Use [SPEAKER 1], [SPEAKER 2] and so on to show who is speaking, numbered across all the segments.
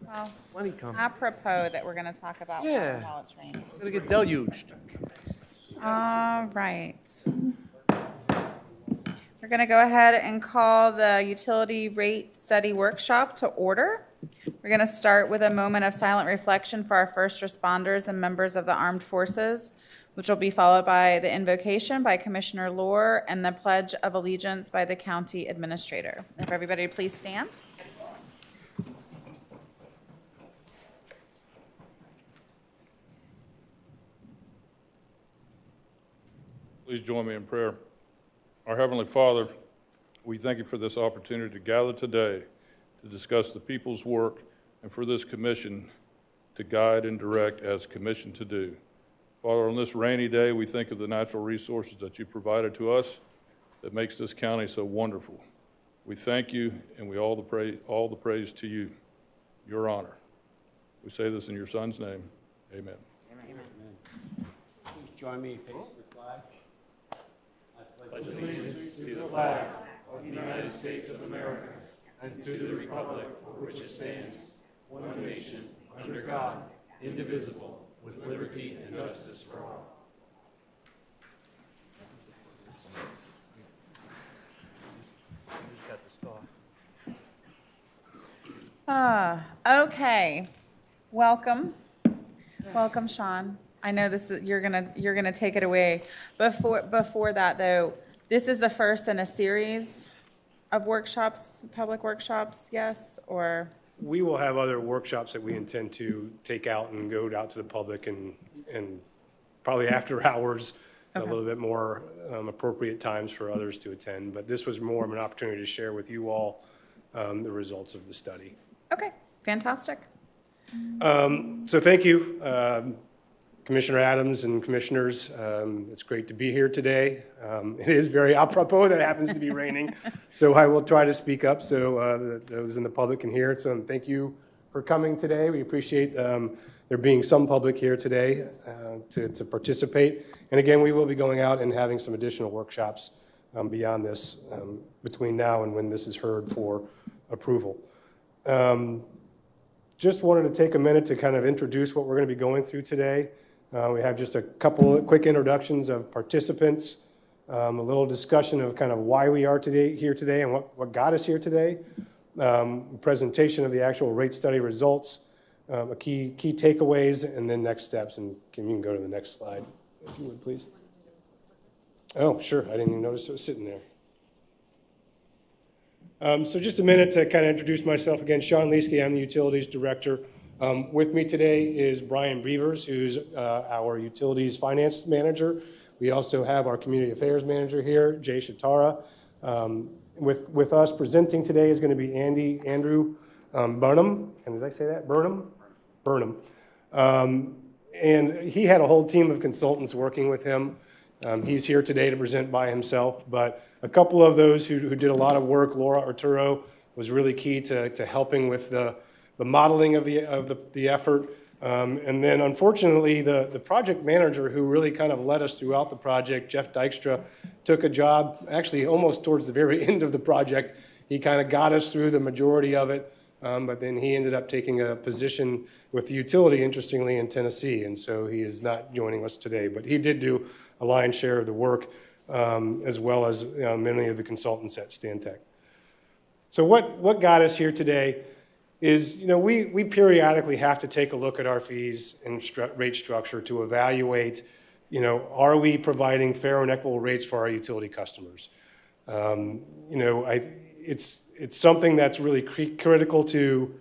[SPEAKER 1] Well,
[SPEAKER 2] Plenty coming.
[SPEAKER 1] apropos that we're going to talk about
[SPEAKER 2] Yeah.
[SPEAKER 1] while it's raining.
[SPEAKER 2] Gonna get deluged.
[SPEAKER 1] All right. We're going to go ahead and call the utility rate study workshop to order. We're going to start with a moment of silent reflection for our first responders and members of the armed forces, which will be followed by the invocation by Commissioner Lohr and the Pledge of Allegiance by the county administrator. If everybody please stand.
[SPEAKER 3] Please join me in prayer. Our Heavenly Father, we thank you for this opportunity to gather today to discuss the people's work and for this commission to guide and direct as commissioned to do. Father, on this rainy day, we think of the natural resources that you provided to us that makes this county so wonderful. We thank you and we all the praise to you, your honor. We say this in your Son's name. Amen.
[SPEAKER 4] Please join me in facing the flag.
[SPEAKER 1] Okay. Welcome. Welcome, Sean. I know this is, you're gonna take it away. Before that though, this is the first in a series of workshops, public workshops, yes, or?
[SPEAKER 5] We will have other workshops that we intend to take out and go out to the public and probably after hours, a
[SPEAKER 1] Okay.
[SPEAKER 5] little bit more appropriate times for others to attend. But this was more of an opportunity to share with you all the results of the study.
[SPEAKER 1] Okay, fantastic.
[SPEAKER 5] So thank you, Commissioner Adams and commissioners. It's great to be here today. It is very apropos that it happens to be raining, so I will try to speak up so that those in the public can hear it. So thank you for coming today. We appreciate there being some public here today to participate. And again, we will be going out and having some additional workshops beyond this between now and when this is heard for approval. Just wanted to take a minute to kind of introduce what we're going to be going through today. We have just a couple of quick introductions of participants, a little discussion of kind of why we are here today and what got us here today, presentation of the actual rate study results, key takeaways, and then next steps. And you can go to the next slide, if you would, please. Oh, sure. I didn't even notice it was sitting there. So just a minute to kind of introduce myself again. Sean Leaskey, I'm the Utilities Director. With me today is Brian Beavers, who's our Utilities Finance Manager. We also have our Community Affairs Manager here, Jay Shatara. With us presenting today is going to be Andrew Burnham. And did I say that? Burnham. And he had a whole team of consultants working with him. He's here today to present by himself, but a couple of those who did a lot of work, Laura Arturo, was really key to helping with the modeling of the effort. And then unfortunately, the project manager who really kind of led us throughout the project, Jeff Dykstra, took a job actually almost towards the very end of the project. He kind of got us through the majority of it, but then he ended up taking a position with the utility, interestingly, in Tennessee. And so he is not joining us today, but he did do a lion's share of the work, as well as many of the consultants at Stantec. So what got us here today is, we periodically have to take a look at our fees and rate structure to evaluate, are we providing fair and equitable rates for our utility customers? It's something that's really critical to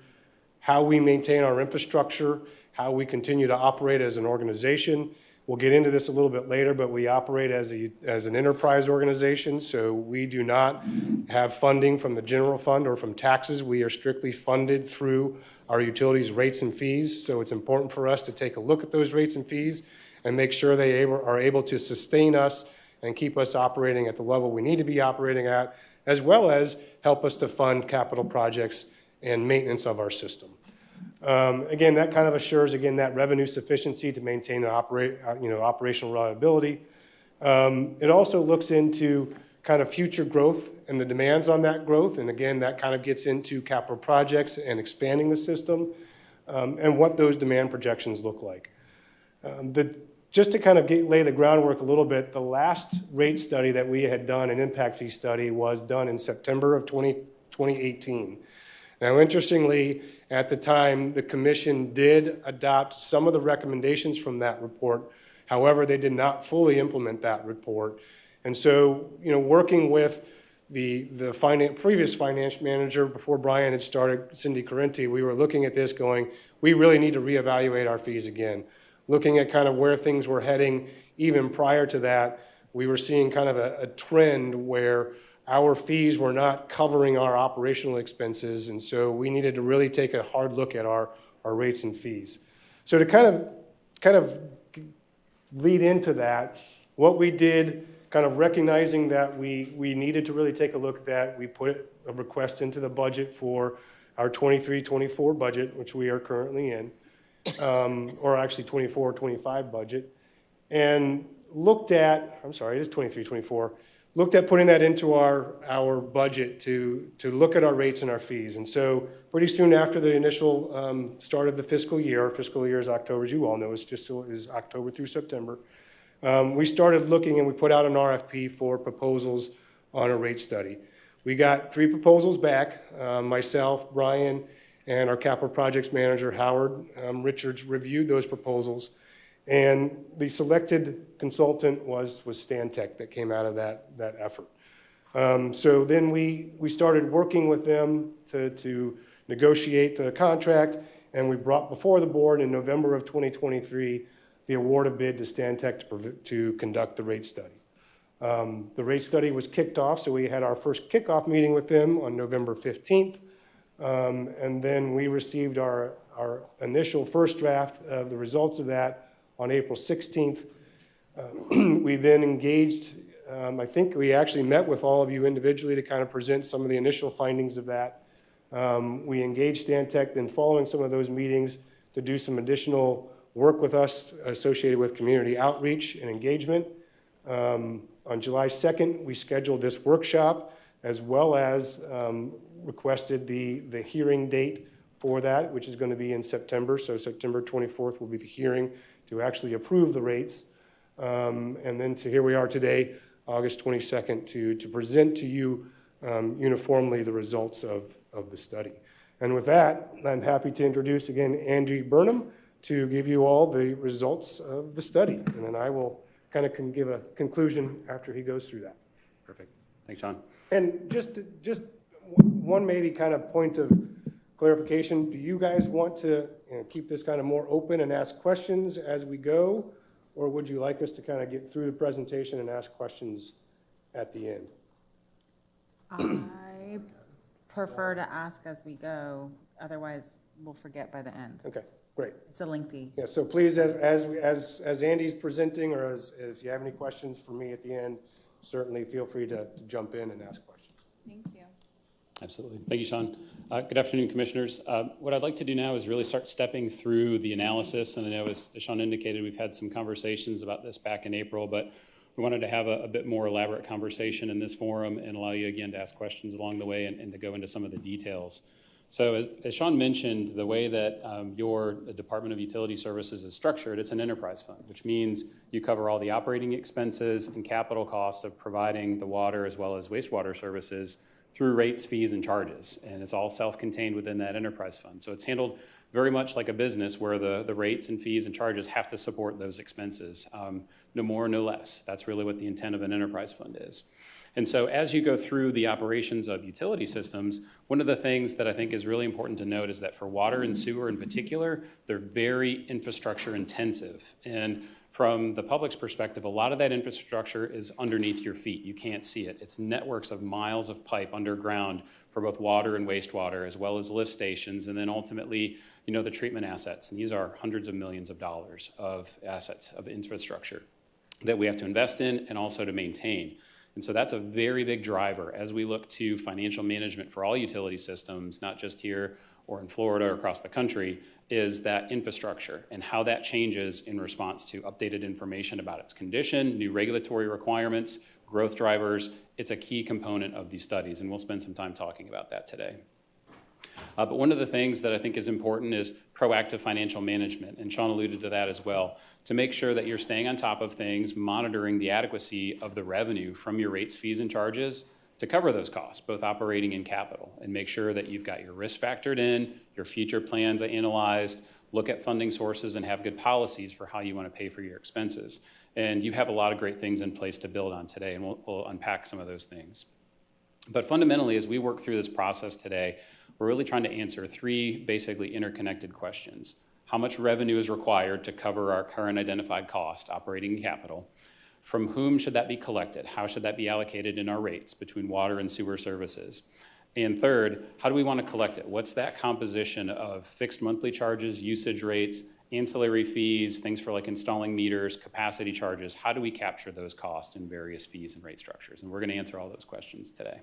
[SPEAKER 5] how we maintain our infrastructure, how we continue to operate as an organization. We'll get into this a little bit later, but we operate as an enterprise organization, so we do not have funding from the general fund or from taxes. We are strictly funded through our utilities rates and fees, so it's important for us to take a look at those rates and fees and make sure they are able to sustain us and keep us operating at the level we need to be operating at, as well as help us to fund capital projects and maintenance of our system. Again, that kind of assures, that revenue sufficiency to maintain an operational reliability. It also looks into kind of future growth and the demands on that growth. And again, that kind of gets into capital projects and expanding the system. and what those demand projections look like. Just to kind of lay the groundwork a little bit, the last rate study that we had done, an impact fee study, was done in September of 2018. Now, interestingly, at the time, the commission did adopt some of the recommendations from that report. However, they did not fully implement that report. And so, working with the previous finance manager before Brian had started, Cindy Correnti, we were looking at this going, we really need to reevaluate our fees again. Looking at kind of where things were heading, even prior to that, we were seeing kind of a trend where our fees were not covering our operational expenses, and so we needed to really take a hard look at our rates and fees. So to kind of lead into that, what we did, kind of recognizing that we needed to really take a look at that, we put a request into the budget for our 23-24 budget, which we are currently in, or actually 24-25 budget, and looked at, I'm sorry, it is 23-24, looked at putting that into our budget to look at our rates and our fees. And so pretty soon after the initial start of the fiscal year, our fiscal year is October, as you all know, is October through September, we started looking and we put out an RFP for proposals on a rate study. We got 3 proposals back. Myself, Brian, and our capital projects manager, Howard Richards, reviewed those proposals. And the selected consultant was Stantec that came out of that effort. So then we started working with them to negotiate the contract, and we brought before the board in November of 2023 the award of bid to Stantec to conduct the rate study. The rate study was kicked off, so we had our first kickoff meeting with them on November 15th, and then we received our initial first draft of the results of that on April 16th. We then engaged, I think we actually met with all of you individually to kind of present some of the initial findings of that. We engaged Stantec then following some of those meetings to do some additional work with us associated with community outreach and engagement. On July 2nd, we scheduled this workshop as well as requested the hearing date for that, which is going to be in September. So September 24th will be the hearing to actually approve the rates. And then here we are today, August 22nd, to present to you uniformly the results of the study. And with that, I'm happy to introduce again Andy Burnham to give you all the results of the study. And then I will kind of give a conclusion after he goes through that.
[SPEAKER 2] Perfect. Thanks, Sean.
[SPEAKER 5] And just one maybe kind of point of clarification. Do you guys want to keep this kind of more open and ask questions as we go? Or would you like us to kind of get through the presentation and ask questions at the end?
[SPEAKER 1] I prefer to ask as we go, otherwise we'll forget by the end.
[SPEAKER 5] Okay, great.
[SPEAKER 1] It's a lengthy.
[SPEAKER 5] Yeah, so please, as Andy's presenting, or if you have any questions for me at the end, certainly feel free to jump in and ask questions.
[SPEAKER 1] Thank you.
[SPEAKER 2] Absolutely. Thank you, Sean. Good afternoon, commissioners. What I'd like to do now is really start stepping through the analysis. And I know, as Sean indicated, we've had some conversations about this back in April, but we wanted to have a bit more elaborate conversation in this forum and allow you again to ask questions along the way and to go into some of the details. So as Sean mentioned, the way that your Department of Utility Services is structured, it's an enterprise fund, which means you cover all the operating expenses and capital costs of providing the water as well as wastewater services through rates, fees, and charges. And it's all self-contained within that enterprise fund. So it's handled very much like a business where the rates and fees and charges have to support those expenses. No more, no less. That's really what the intent of an enterprise fund is. And so as you go through the operations of utility systems, one of the things that I think is really important to note is that for water and sewer in particular, they're very infrastructure intensive. And from the public's perspective, a lot of that infrastructure is underneath your feet. You can't see it. It's networks of miles of pipe underground for both water and wastewater, as well as lift stations, and then ultimately, the treatment assets. And these are hundreds of millions of dollars of assets, of infrastructure that we have to invest in and also to maintain. And so that's a very big driver as we look to financial management for all utility systems, not just here or in Florida or across the country, is that infrastructure and how that changes in response to updated information about its condition, new regulatory requirements, growth drivers. It's a key component of these studies, and we'll spend some time talking about that today. But one of the things that I think is important is proactive financial management, and Sean alluded to that as well, to make sure that you're staying on top of things, monitoring the adequacy of the revenue from your rates, fees, and charges to cover those costs, both operating and capital, and make sure that you've got your risk factored in, your future plans analyzed, look at funding sources, and have good policies for how you want to pay for your expenses. And you have a lot of great things in place to build on today, and we'll unpack some of those things. But fundamentally, as we work through this process today, we're really trying to answer three basically interconnected questions. How much revenue is required to cover our current identified cost, operating and capital? From whom should that be collected? How should that be allocated in our rates between water and sewer services? And third, how do we want to collect it? What's that composition of fixed monthly charges, usage rates, ancillary fees, things for like installing meters, capacity charges? How do we capture those costs in various fees and rate structures? And we're going to answer all those questions today.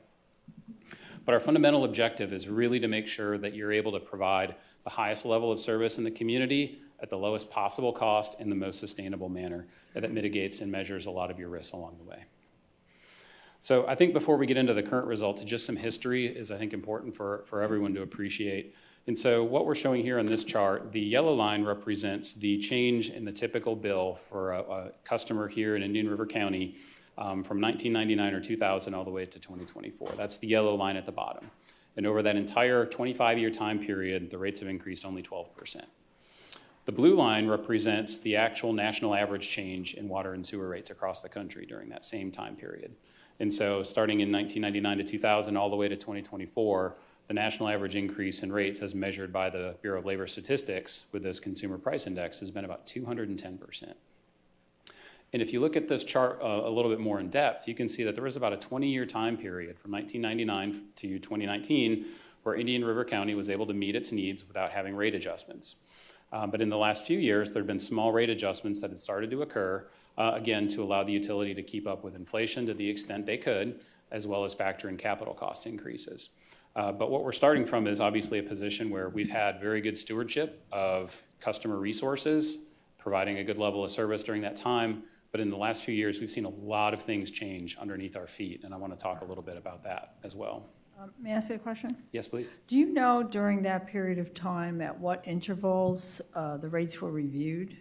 [SPEAKER 2] But our fundamental objective is really to make sure that you're able to provide the highest level of service in the community at the lowest possible cost in the most sustainable manner that mitigates and measures a lot of your risks along the way. So I think before we get into the current results, just some history is, I think, important for everyone to appreciate. And so what we're showing here on this chart, the yellow line represents the change in the typical bill for a customer here in Indian River County from 1999 or 2000 all the way to 2024. That's the yellow line at the bottom. And over that entire 25-year time period, the rates have increased only 12%. The blue line represents the actual national average change in water and sewer rates across the country during that same time period. And so starting in 1999 to 2000 all the way to 2024, the national average increase in rates as measured by the Bureau of Labor Statistics with this consumer price index has been about 210%. And if you look at this chart a little bit more in depth, you can see that there was about a 20-year time period from 1999 to 2019 where Indian River County was able to meet its needs without having rate adjustments. But in the last few years, there have been small rate adjustments that had started to occur, again, to allow the utility to keep up with inflation to the extent they could, as well as factor in capital cost increases. But what we're starting from is obviously a position where we've had very good stewardship of customer resources, providing a good level of service during that time. But in the last few years, we've seen a lot of things change underneath our feet, and I want to talk a little bit about that as well.
[SPEAKER 4] May I ask you a question?
[SPEAKER 2] Yes, please.
[SPEAKER 4] Do you know during that period of time at what intervals the rates were reviewed?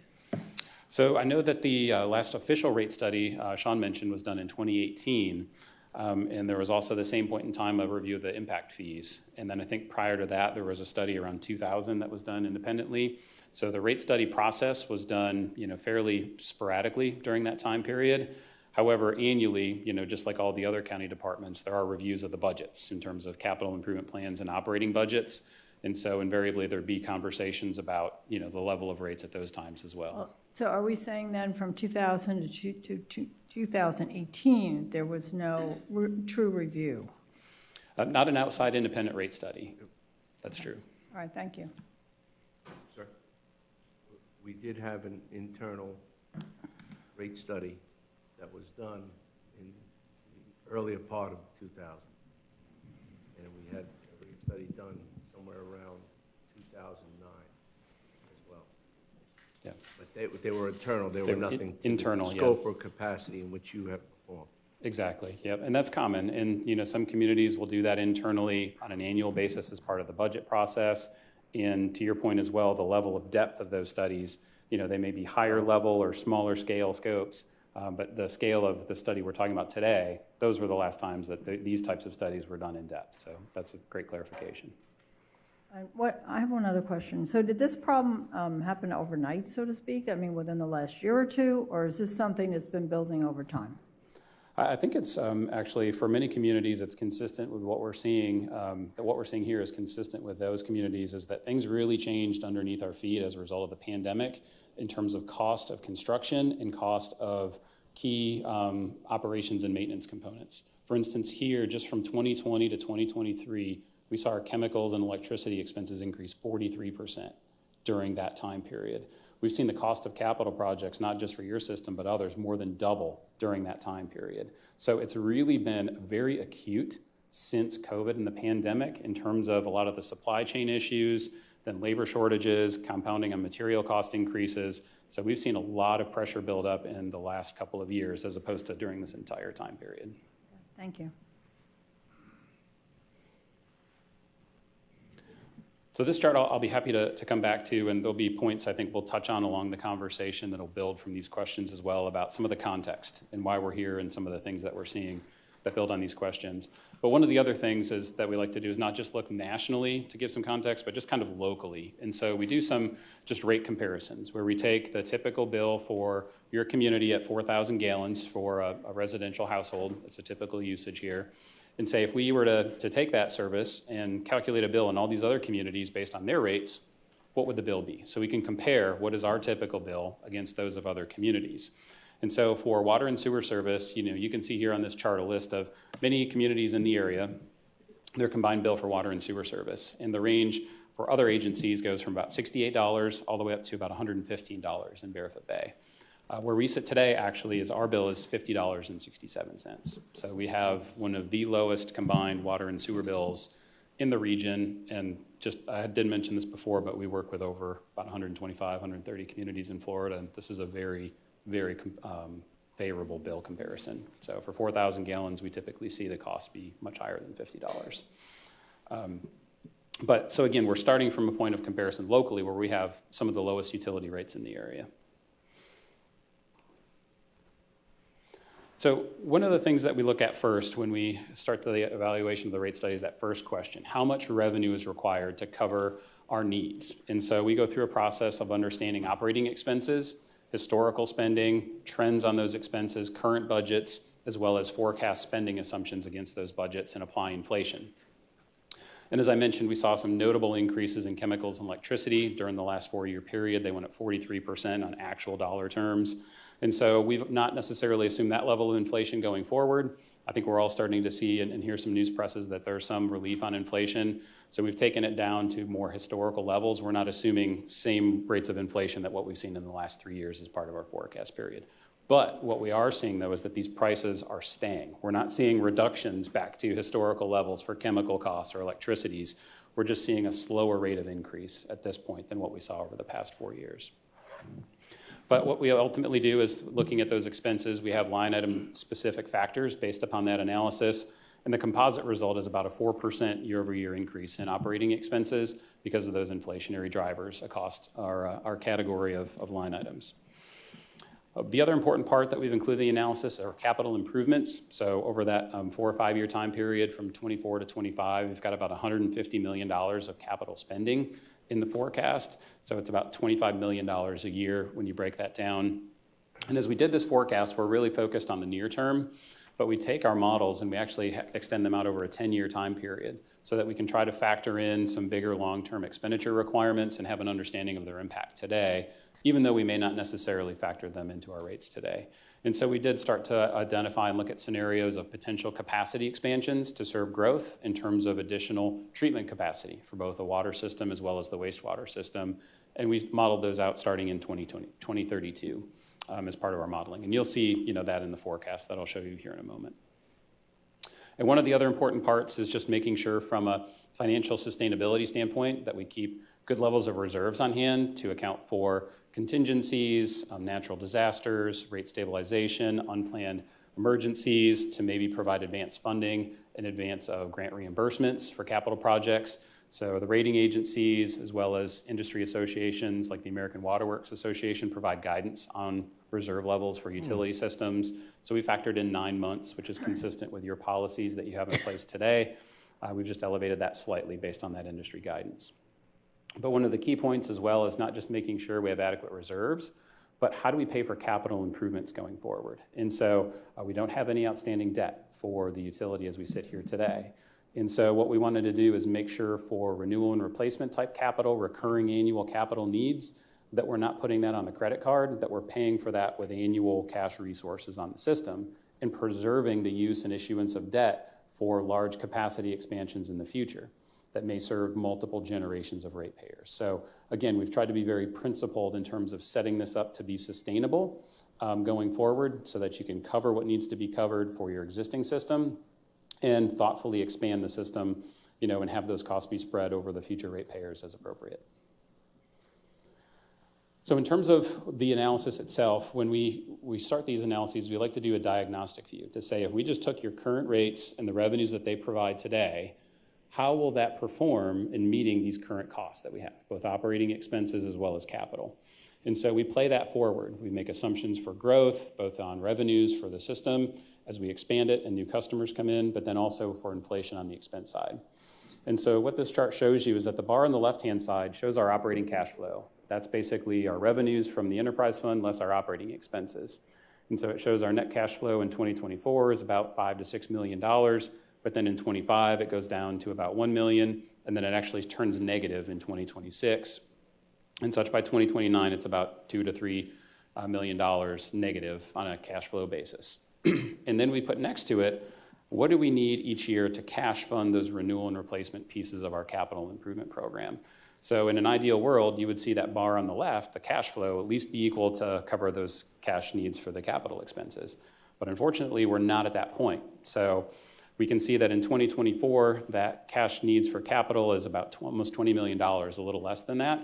[SPEAKER 2] So I know that the last official rate study Sean mentioned was done in 2018, and there was also the same point in time a review of the impact fees. And then I think prior to that, there was a study around 2000 that was done independently. So the rate study process was done, fairly sporadically during that time period. However, annually, just like all the other county departments, there are reviews of the budgets in terms of capital improvement plans and operating budgets. And so invariably there'd be conversations about, the level of rates at those times as well.
[SPEAKER 4] So are we saying then from 2000 to 2018, there was no true review?
[SPEAKER 2] Not an outside independent rate study. That's true.
[SPEAKER 4] All right, thank you.
[SPEAKER 6] Sir, we did have an internal rate study that was done in the earlier part of 2000. And we had a rate study done somewhere around 2009 as well.
[SPEAKER 2] Yeah.
[SPEAKER 6] But they were internal, they were
[SPEAKER 2] They were
[SPEAKER 6] nothing
[SPEAKER 2] internal,
[SPEAKER 6] to
[SPEAKER 2] yeah.
[SPEAKER 6] the scope or capacity in which you have performed.
[SPEAKER 2] Exactly, yep, and that's common, and some communities will do that internally on an annual basis as part of the budget process. And to your point as well, the level of depth of those studies, they may be higher level or smaller scale scopes, but the scale of the study we're talking about today, those were the last times that these types of studies were done in depth, so that's a great clarification.
[SPEAKER 4] I have one other question. So did this problem happen overnight, so to speak? I mean, within the last year or two, or is this something that's been building over time?
[SPEAKER 2] I think it's actually, for many communities, it's consistent with what we're seeing. What we're seeing here is consistent with those communities, is that things really changed underneath our feet as a result of the pandemic in terms of cost of construction and cost of key operations and maintenance components. For instance, here, just from 2020 to 2023, we saw our chemicals and electricity expenses increase 43% during that time period. We've seen the cost of capital projects, not just for your system, but others, more than double during that time period. So it's really been very acute since COVID and the pandemic in terms of a lot of the supply chain issues, then labor shortages, compounding on material cost increases. So we've seen a lot of pressure build up in the last couple of years as opposed to during this entire time period.
[SPEAKER 4] Thank you.
[SPEAKER 2] So this chart, I'll be happy to come back to, and there'll be points I think we'll touch on along the conversation that'll build from these questions as well about some of the context and why we're here and some of the things that we're seeing that build on these questions. But one of the other things is that we like to do is not just look nationally to give some context, but just kind of locally. And so we do some just rate comparisons where we take the typical bill for your community at 4,000 gallons for a residential household. That's a typical usage here. And say if we were to take that service and calculate a bill in all these other communities based on their rates, what would the bill be? So we can compare what is our typical bill against those of other communities. And so for water and sewer service, you can see here on this chart a list of many communities in the area, their combined bill for water and sewer service. And the range for other agencies goes from about $68 all the way up to about $115 in Barefoot Bay. Where we sit today, actually, is our bill is $50.67. So we have one of the lowest combined water and sewer bills in the region. And just, I did mention this before, but we work with over about 125, 130 communities in Florida. And this is a very, very favorable bill comparison. So for 4,000 gallons, we typically see the cost be much higher than $50. But so again, we're starting from a point of comparison locally where we have some of the lowest utility rates in the area. So one of the things that we look at first when we start the evaluation of the rate study is that first question: how much revenue is required to cover our needs? And so we go through a process of understanding operating expenses, historical spending, trends on those expenses, current budgets, as well as forecast spending assumptions against those budgets and apply inflation. And as I mentioned, we saw some notable increases in chemicals and electricity during the last 4-year period. They went up 43% on actual dollar terms. And so we've not necessarily assumed that level of inflation going forward. I think we're all starting to see and hear some news presses that there's some relief on inflation. So we've taken it down to more historical levels. We're not assuming same rates of inflation that what we've seen in the last 3 years as part of our forecast period. But what we are seeing, though, is that these prices are staying. We're not seeing reductions back to historical levels for chemical costs or electricities. We're just seeing a slower rate of increase at this point than what we saw over the past 4 years. But what we ultimately do is looking at those expenses, we have line item specific factors based upon that analysis. And the composite result is about a 4% year-over-year increase in operating expenses because of those inflationary drivers across our category of line items. The other important part that we've included in the analysis are capital improvements. So over that 4 or 5 year time period from 24 to 25, we've got about $150 million of capital spending in the forecast. So it's about $25 million a year when you break that down. And as we did this forecast, we're really focused on the near term, but we take our models and we actually extend them out over a 10-year time period so that we can try to factor in some bigger long-term expenditure requirements and have an understanding of their impact today, even though we may not necessarily factor them into our rates today. And so we did start to identify and look at scenarios of potential capacity expansions to serve growth in terms of additional treatment capacity for both the water system as well as the wastewater system. And we modeled those out starting in 2032 as part of our modeling. And you'll see that in the forecast that I'll show you here in a moment. And one of the other important parts is just making sure from a financial sustainability standpoint that we keep good levels of reserves on hand to account for contingencies, natural disasters, rate stabilization, unplanned emergencies, to maybe provide advanced funding in advance of grant reimbursements for capital projects. So the rating agencies, as well as industry associations like the American Water Works Association, provide guidance on reserve levels for utility systems. So we factored in 9 months, which is consistent with your policies that you have in place today. We've just elevated that slightly based on that industry guidance. But one of the key points as well is not just making sure we have adequate reserves, but how do we pay for capital improvements going forward? And so we don't have any outstanding debt for the utility as we sit here today. And so what we wanted to do is make sure for renewal and replacement type capital, recurring annual capital needs, that we're not putting that on the credit card, that we're paying for that with annual cash resources on the system and preserving the use and issuance of debt for large capacity expansions in the future that may serve multiple generations of ratepayers. So again, we've tried to be very principled in terms of setting this up to be sustainable going forward so that you can cover what needs to be covered for your existing system and thoughtfully expand the system, and have those costs be spread over the future ratepayers as appropriate. So in terms of the analysis itself, when we start these analyses, we like to do a diagnostic view to say if we just took your current rates and the revenues that they provide today how will that perform in meeting these current costs that we have, both operating expenses as well as capital? And so we play that forward. We make assumptions for growth, both on revenues for the system as we expand it and new customers come in, but then also for inflation on the expense side. And so what this chart shows you is that the bar on the left-hand side shows our operating cash flow. That's basically our revenues from the enterprise fund less our operating expenses. And so it shows our net cash flow in 2024 is about $5 to $6 million, but then in 25 it goes down to about 1 million, and then it actually turns negative in 2026. And such by 2029, it's about $2 to $3 million negative on a cash flow basis. And then we put next to it, what do we need each year to cash fund those renewal and replacement pieces of our capital improvement program? So in an ideal world, you would see that bar on the left, the cash flow, at least be equal to cover those cash needs for the capital expenses. But unfortunately, we're not at that point. So we can see that in 2024, that cash needs for capital is about almost $20 million, a little less than that,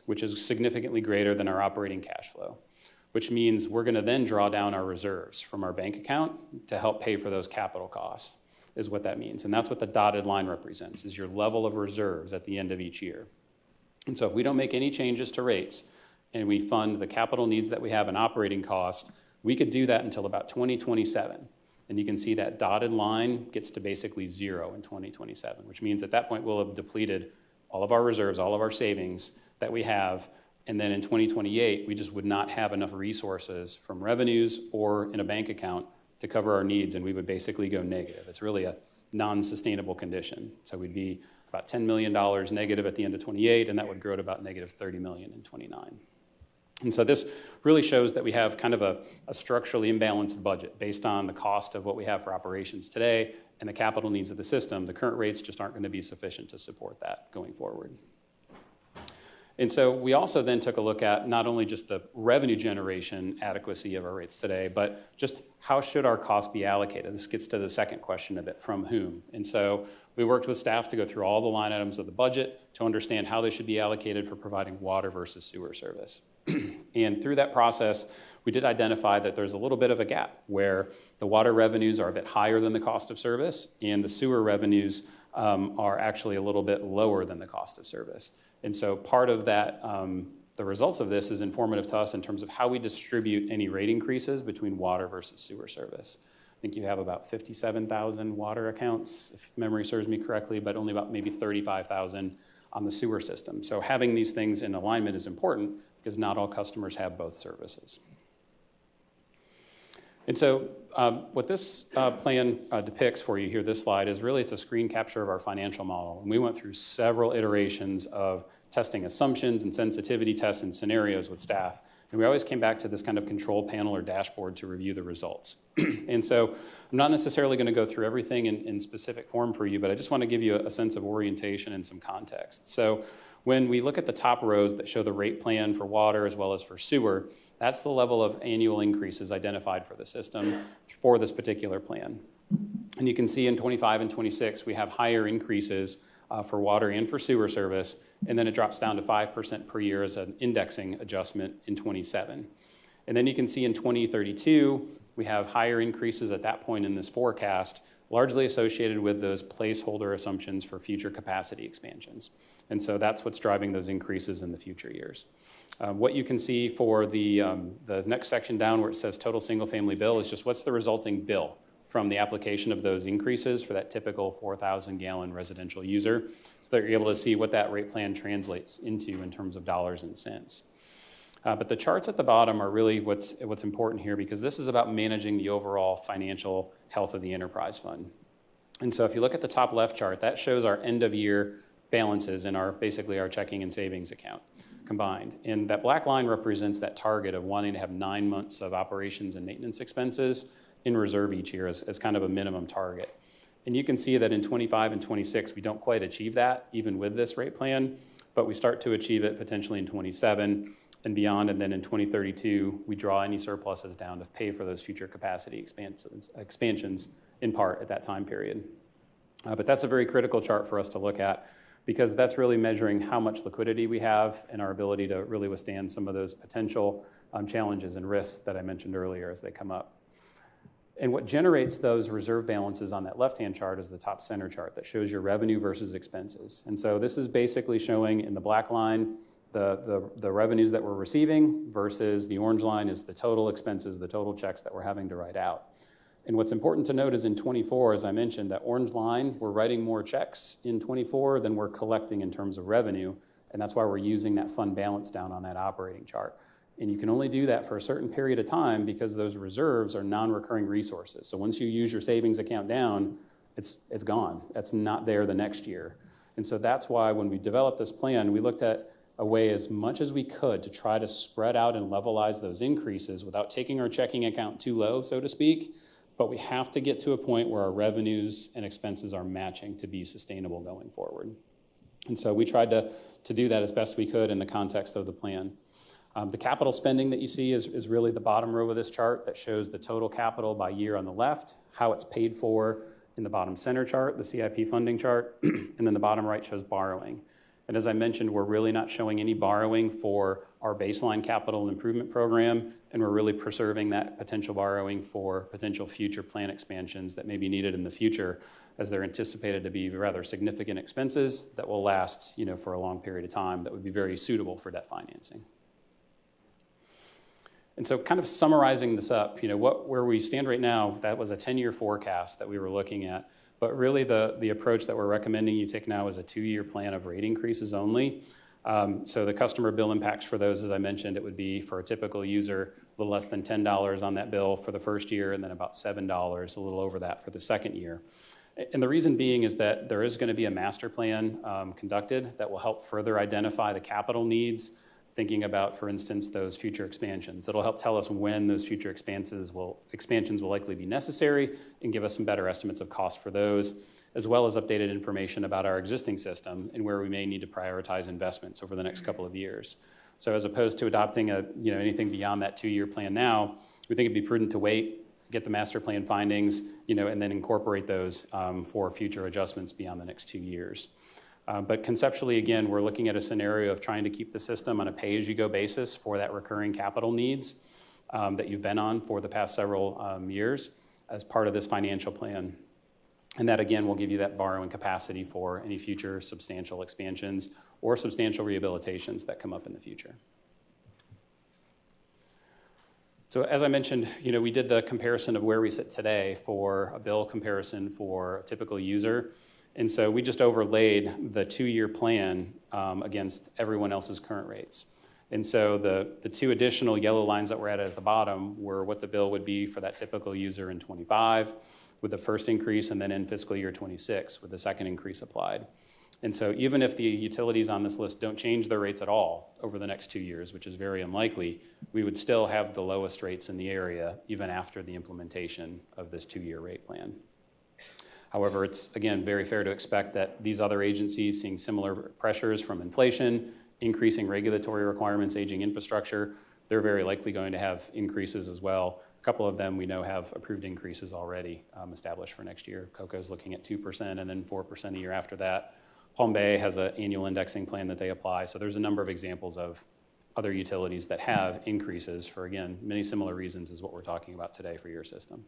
[SPEAKER 2] which is significantly greater than our operating cash flow, which means we're going to then draw down our reserves from our bank account to help pay for those capital costs, is what that means. And that's what the dotted line represents, is your level of reserves at the end of each year. And so if we don't make any changes to rates and we fund the capital needs that we have in operating costs, we could do that until about 2027. And you can see that dotted line gets to basically zero in 2027, which means at that point we'll have depleted all of our reserves, all of our savings that we have. And then in 2028, we just would not have enough resources from revenues or in a bank account to cover our needs, and we would basically go negative. It's really a non-sustainable condition. So we'd be about $10 million negative at the end of 28, and that would grow to about negative $30 million in 29. And so this really shows that we have kind of a structurally imbalanced budget based on the cost of what we have for operations today and the capital needs of the system. The current rates just aren't going to be sufficient to support that going forward. And so we also then took a look at not only just the revenue generation adequacy of our rates today, but just how should our costs be allocated? This gets to the second question of it, from whom? And so we worked with staff to go through all the line items of the budget to understand how they should be allocated for providing water versus sewer service. And through that process, we did identify that there's a little bit of a gap where the water revenues are a bit higher than the cost of service, and the sewer revenues are actually a little bit lower than the cost of service. And so part of that, the results of this is informative to us in terms of how we distribute any rate increases between water versus sewer service. I think you have about 57,000 water accounts, if memory serves me correctly, but only about maybe 35,000 on the sewer system. So having these things in alignment is important because not all customers have both services. And so what this plan depicts for you here, this slide, is really it's a screen capture of our financial model. And we went through several iterations of testing assumptions and sensitivity tests and scenarios with staff. And we always came back to this kind of control panel or dashboard to review the results. And so I'm not necessarily going to go through everything in specific form for you, but I just want to give you a sense of orientation and some context. So when we look at the top rows that show the rate plan for water as well as for sewer, that's the level of annual increases identified for the system for this particular plan. And you can see in 25 and 26, we have higher increases for water and for sewer service, and then it drops down to 5% per year as an indexing adjustment in 27. And then you can see in 2032, we have higher increases at that point in this forecast, largely associated with those placeholder assumptions for future capacity expansions. And so that's what's driving those increases in the future years. What you can see for the next section down where it says total single-family bill is just what's the resulting bill from the application of those increases for that typical 4,000-gallon residential user, so that you're able to see what that rate plan translates into in terms of dollars and cents. But the charts at the bottom are really what's important here, because this is about managing the overall financial health of the enterprise fund. And so if you look at the top left chart, that shows our end-of-year balances in basically our checking and savings account combined. And that black line represents that target of wanting to have 9 months of operations and maintenance expenses in reserve each year as kind of a minimum target. And you can see that in 25 and 26, we don't quite achieve that, even with this rate plan, but we start to achieve it potentially in 27 and beyond. And then in 2032, we draw any surpluses down to pay for those future capacity expansions in part at that time period. But that's a very critical chart for us to look at, because that's really measuring how much liquidity we have and our ability to really withstand some of those potential challenges and risks that I mentioned earlier as they come up. And what generates those reserve balances on that left-hand chart is the top center chart that shows your revenue versus expenses. And so this is basically showing in the black line the revenues that we're receiving versus the orange line is the total expenses, the total checks that we're having to write out. And what's important to note is in 24, as I mentioned, that orange line, we're writing more checks in 24 than we're collecting in terms of revenue. And that's why we're using that fund balance down on that operating chart. And you can only do that for a certain period of time because those reserves are non-recurring resources. So once you use your savings account down, it's gone. That's not there the next year. And so that's why when we developed this plan, we looked at a way as much as we could to try to spread out and levelize those increases without taking our checking account too low, so to speak. But we have to get to a point where our revenues and expenses are matching to be sustainable going forward. And so we tried to do that as best we could in the context of the plan. The capital spending that you see is really the bottom row of this chart that shows the total capital by year on the left, how it's paid for in the bottom center chart, the CIP funding chart, and then the bottom right shows borrowing. And as I mentioned, we're really not showing any borrowing for our baseline capital improvement program, and we're really preserving that potential borrowing for potential future plan expansions that may be needed in the future, as they're anticipated to be rather significant expenses that will last, for a long period of time that would be very suitable for debt financing. And so kind of summarizing this up, where we stand right now, that was a 10-year forecast that we were looking at. But really the approach that we're recommending you take now is a 2-year plan of rate increases only. So the customer bill impacts for those, as I mentioned, it would be for a typical user, a little less than $10 on that bill for the first year, and then about $7, a little over that for the second year. And the reason being is that there is going to be a master plan conducted that will help further identify the capital needs, thinking about, for instance, those future expansions. It'll help tell us when those future expansions will likely be necessary and give us some better estimates of cost for those, as well as updated information about our existing system and where we may need to prioritize investments over the next couple of years. So as opposed to adopting anything beyond that 2-year plan now, we think it'd be prudent to wait, get the master plan findings, and then incorporate those for future adjustments beyond the next 2 years. But conceptually, again, we're looking at a scenario of trying to keep the system on a pay-as-you-go basis for that recurring capital needs that you've been on for the past several years as part of this financial plan. And that, again, will give you that borrowing capacity for any future substantial expansions or substantial rehabilitations that come up in the future. So as I mentioned, we did the comparison of where we sit today for a bill comparison for a typical user. And so we just overlaid the 2-year plan against everyone else's current rates. And so the 2 additional yellow lines that we're at the bottom were what the bill would be for that typical user in 25 with the first increase, and then in fiscal year 26 with the second increase applied. And so even if the utilities on this list don't change their rates at all over the next 2 years, which is very unlikely, we would still have the lowest rates in the area even after the implementation of this 2-year rate plan. However, it's, again, very fair to expect that these other agencies seeing similar pressures from inflation, increasing regulatory requirements, aging infrastructure, they're very likely going to have increases as well. A couple of them we know have approved increases already established for next year. COCO's looking at 2% and then 4% a year after that. Palm Bay has an annual indexing plan that they apply. So there's a number of examples of other utilities that have increases for, again, many similar reasons as what we're talking about today for your system.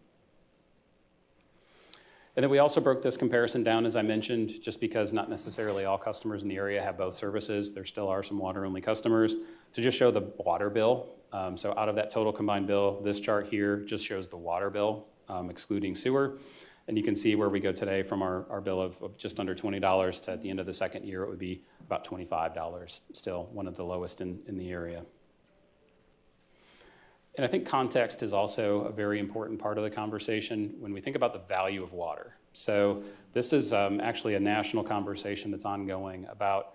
[SPEAKER 2] And then we also broke this comparison down, as I mentioned, just because not necessarily all customers in the area have both services. There still are some water-only customers, to just show the water bill. So out of that total combined bill, this chart here just shows the water bill, excluding sewer. And you can see where we go today from our bill of just under $20 to at the end of the second year, it would be about $25, still one of the lowest in the area. And I think context is also a very important part of the conversation when we think about the value of water. So this is actually a national conversation that's ongoing about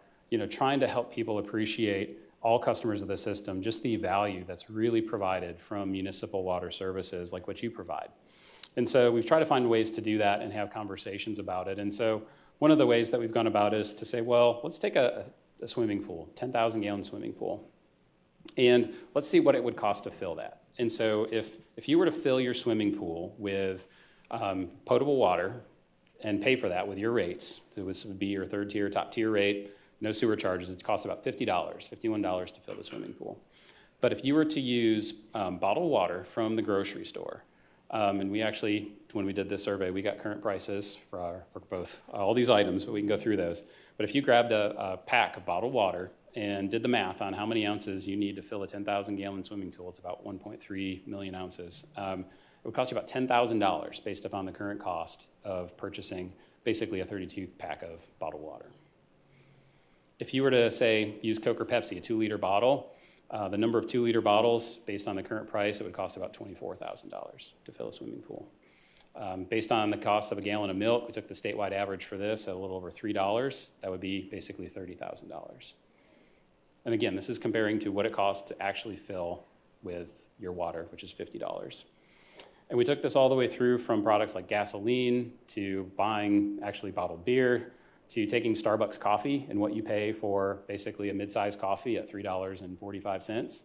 [SPEAKER 2] trying to help people appreciate, all customers of the system, just the value that's really provided from municipal water services like what you provide. And so we've tried to find ways to do that and have conversations about it. And so one of the ways that we've gone about is to say, well, let's take a swimming pool, 10,000-gallon swimming pool, and let's see what it would cost to fill that. And so if you were to fill your swimming pool with potable water and pay for that with your rates, this would be your third tier, top tier rate, no sewer charges, it costs about $50, $51 to fill the swimming pool. But if you were to use bottled water from the grocery store, And we actually, when we did this survey, we got current prices for both all these items, but we can go through those. But if you grabbed a pack of bottled water and did the math on how many ounces you need to fill a 10,000-gallon swimming pool, it's about 1.3 million ounces. It would cost you about $10,000 based upon the current cost of purchasing basically a 32-pack of bottled water. If you were to, say, use Coke or Pepsi, a 2-liter bottle, the number of 2-liter bottles, based on the current price, it would cost about $24,000 to fill a swimming pool. Based on the cost of a gallon of milk, we took the statewide average for this at a little over $3. That would be basically $30,000. And again, this is comparing to what it costs to actually fill with your water, which is $50. And we took this all the way through from products like gasoline to buying actually bottled beer to taking Starbucks coffee and what you pay for basically a mid-sized coffee at $3.45.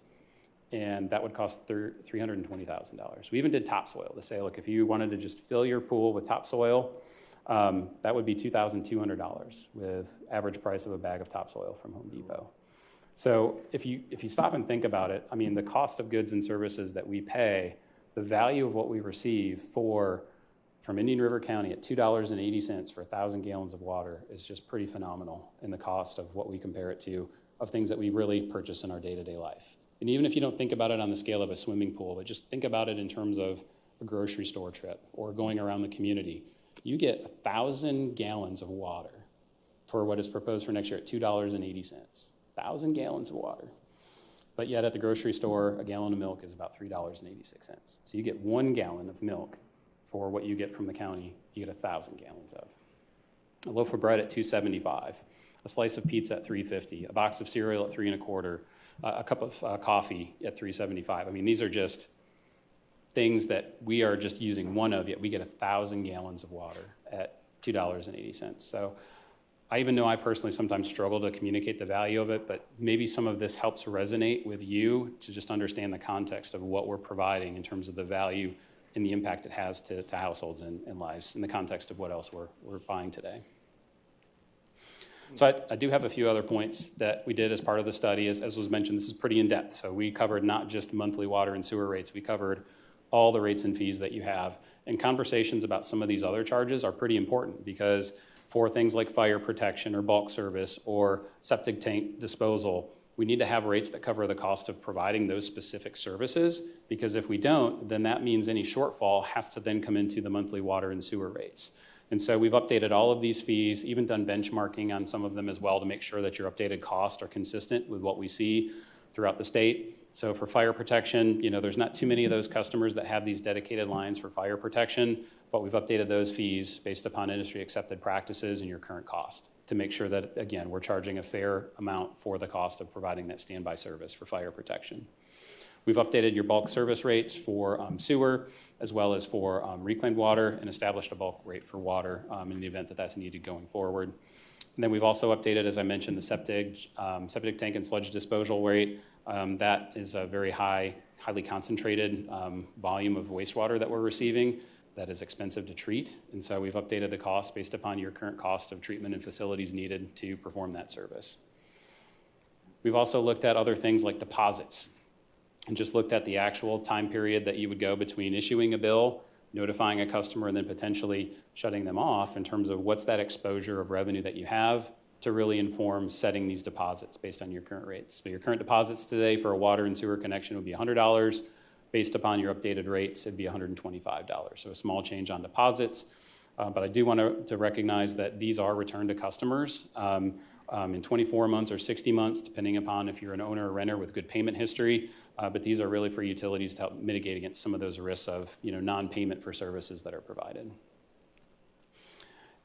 [SPEAKER 2] And that would cost $320,000. We even did topsoil to say, look, if you wanted to just fill your pool with topsoil, that would be $2,200 with average price of a bag of topsoil from Home Depot. So if you stop and think about it, I mean, the cost of goods and services that we pay, the value of what we receive from Indian River County at $2.80 for 1,000 gallons of water is just pretty phenomenal in the cost of what we compare it to of things that we really purchase in our day-to-day life. And even if you don't think about it on the scale of a swimming pool, but just think about it in terms of a grocery store trip or going around the community, you get 1,000 gallons of water for what is proposed for next year at $2.80. 1,000 gallons of water. But yet at the grocery store, a gallon of milk is about $3.86. So you get 1 gallon of milk for what you get from the county, you get 1,000 gallons of. A loaf of bread at $2.75, a slice of pizza at $3.50, a box of cereal at $3.25, a cup of coffee at $3.75. I mean, these are just things that we are just using one of, yet we get 1,000 gallons of water at $2.80. So I even know I personally sometimes struggle to communicate the value of it, but maybe some of this helps resonate with you to just understand the context of what we're providing in terms of the value and the impact it has to households and lives in the context of what else we're buying today. So I do have a few other points that we did as part of the study. As was mentioned, this is pretty in-depth. So we covered not just monthly water and sewer rates, we covered all the rates and fees that you have. And conversations about some of these other charges are pretty important because for things like fire protection or bulk service or septic tank disposal, we need to have rates that cover the cost of providing those specific services, because if we don't, then that means any shortfall has to then come into the monthly water and sewer rates. And so we've updated all of these fees, even done benchmarking on some of them as well to make sure that your updated costs are consistent with what we see throughout the state. So for fire protection, there's not too many of those customers that have these dedicated lines for fire protection, but we've updated those fees based upon industry accepted practices and your current cost to make sure that, again, we're charging a fair amount for the cost of providing that standby service for fire protection. We've updated your bulk service rates for sewer as well as for reclaimed water and established a bulk rate for water in the event that that's needed going forward. And then we've also updated, as I mentioned, the septic tank and sludge disposal rate. That is a very highly concentrated volume of wastewater that we're receiving that is expensive to treat. And so we've updated the cost based upon your current cost of treatment and facilities needed to perform that service. We've also looked at other things like deposits and just looked at the actual time period that you would go between issuing a bill, notifying a customer, and then potentially shutting them off in terms of what's that exposure of revenue that you have to really inform setting these deposits based on your current rates. So your current deposits today for a water and sewer connection would be $100. Based upon your updated rates, it'd be $125. So a small change on deposits. But I do want to recognize that these are returned to customers in 24 months or 60 months, depending upon if you're an owner or renter with good payment history. But these are really for utilities to help mitigate against some of those risks of non-payment for services that are provided.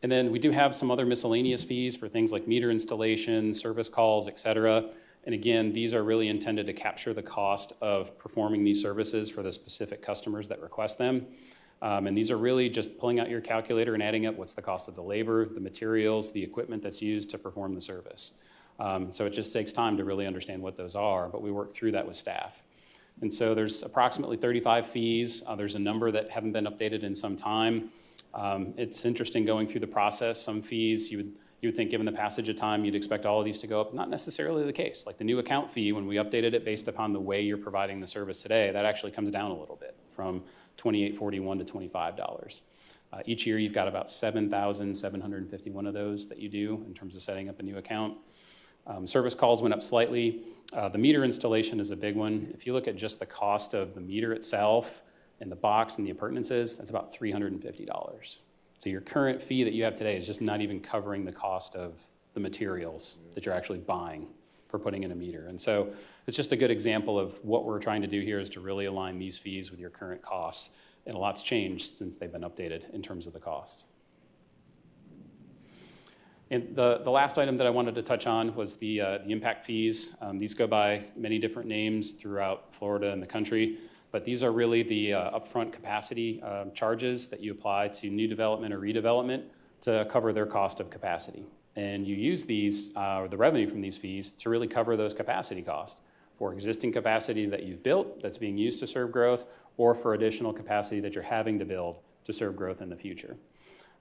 [SPEAKER 2] And then we do have some other miscellaneous fees for things like meter installation, service calls, et cetera. And again, these are really intended to capture the cost of performing these services for the specific customers that request them. And these are really just pulling out your calculator and adding up what's the cost of the labor, the materials, the equipment that's used to perform the service. So it just takes time to really understand what those are, but we work through that with staff. And so there's approximately 35 fees. There's a number that haven't been updated in some time. It's interesting going through the process. Some fees you would think, given the passage of time, you'd expect all of these to go up. Not necessarily the case. Like the new account fee, when we updated it based upon the way you're providing the service today, that actually comes down a little bit from $28.41 to $25. Each year, you've got about 7,751 of those that you do in terms of setting up a new account. Service calls went up slightly. The meter installation is a big one. If you look at just the cost of the meter itself and the box and the appurtenances, that's about $350. So your current fee that you have today is just not even covering the cost of the materials that you're actually buying for putting in a meter. And so it's just a good example of what we're trying to do here is to really align these fees with your current costs. And a lot's changed since they've been updated in terms of the cost. And the last item that I wanted to touch on was the impact fees. These go by many different names throughout Florida and the country, but these are really the upfront capacity charges that you apply to new development or redevelopment to cover their cost of capacity. And you use these, or the revenue from these fees, to really cover those capacity costs for existing capacity that you've built that's being used to serve growth, or for additional capacity that you're having to build to serve growth in the future.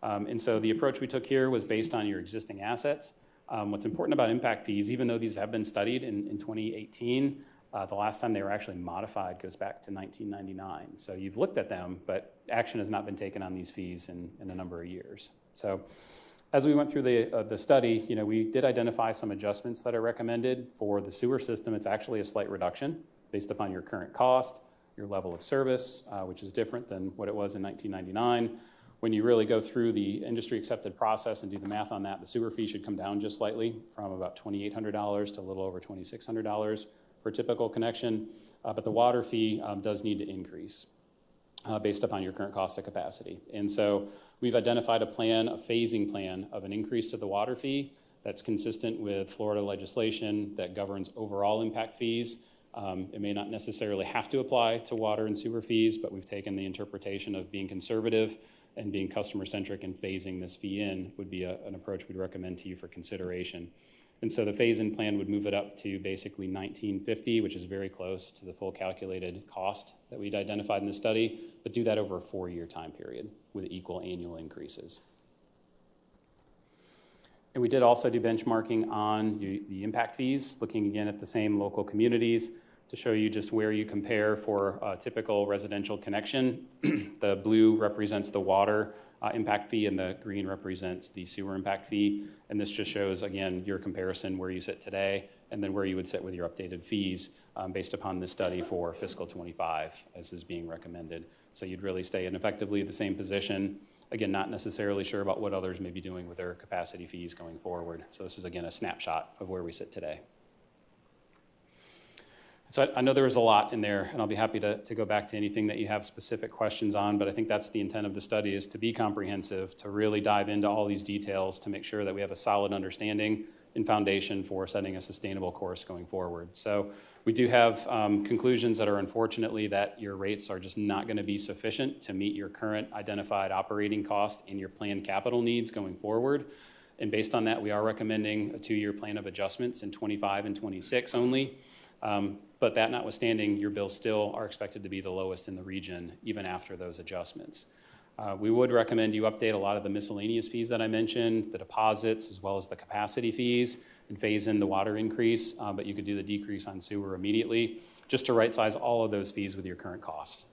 [SPEAKER 2] And so the approach we took here was based on your existing assets. What's important about impact fees, even though these have been studied in 2018, the last time they were actually modified goes back to 1999. So you've looked at them, but action has not been taken on these fees in a number of years. So as we went through the study, we did identify some adjustments that are recommended. For the sewer system, it's actually a slight reduction based upon your current cost, your level of service, which is different than what it was in 1999. When you really go through the industry accepted process and do the math on that, the sewer fee should come down just slightly from about $2,800 to a little over $2,600 for a typical connection. But the water fee does need to increase based upon your current cost of capacity. And so we've identified a phasing plan of an increase to the water fee that's consistent with Florida legislation that governs overall impact fees. It may not necessarily have to apply to water and sewer fees, but we've taken the interpretation of being conservative and being customer-centric and phasing this fee in would be an approach we'd recommend to you for consideration. And so the phase-in plan would move it up to basically $1,950, which is very close to the full calculated cost that we'd identified in the study, but do that over a 4-year time period with equal annual increases. And we did also do benchmarking on the impact fees, looking again at the same local communities to show you just where you compare for a typical residential connection. The blue represents the water impact fee and the green represents the sewer impact fee. And this just shows, again, your comparison where you sit today and then where you would sit with your updated fees based upon this study for fiscal 25 as is being recommended. So you'd really stay in effectively the same position. Again, not necessarily sure about what others may be doing with their capacity fees going forward. So this is, again, a snapshot of where we sit today. So I know there was a lot in there, and I'll be happy to go back to anything that you have specific questions on, but I think that's the intent of the study, is to be comprehensive, to really dive into all these details to make sure that we have a solid understanding and foundation for setting a sustainable course going forward. So we do have conclusions that are unfortunately that your rates are just not going to be sufficient to meet your current identified operating cost and your planned capital needs going forward. And based on that, we are recommending a 2-year plan of adjustments in 25 and 26 only. But that notwithstanding, your bills still are expected to be the lowest in the region, even after those adjustments. We would recommend you update a lot of the miscellaneous fees that I mentioned, the deposits, as well as the capacity fees, and phase in the water increase, but you could do the decrease on sewer immediately, just to right-size all of those fees with your current costs.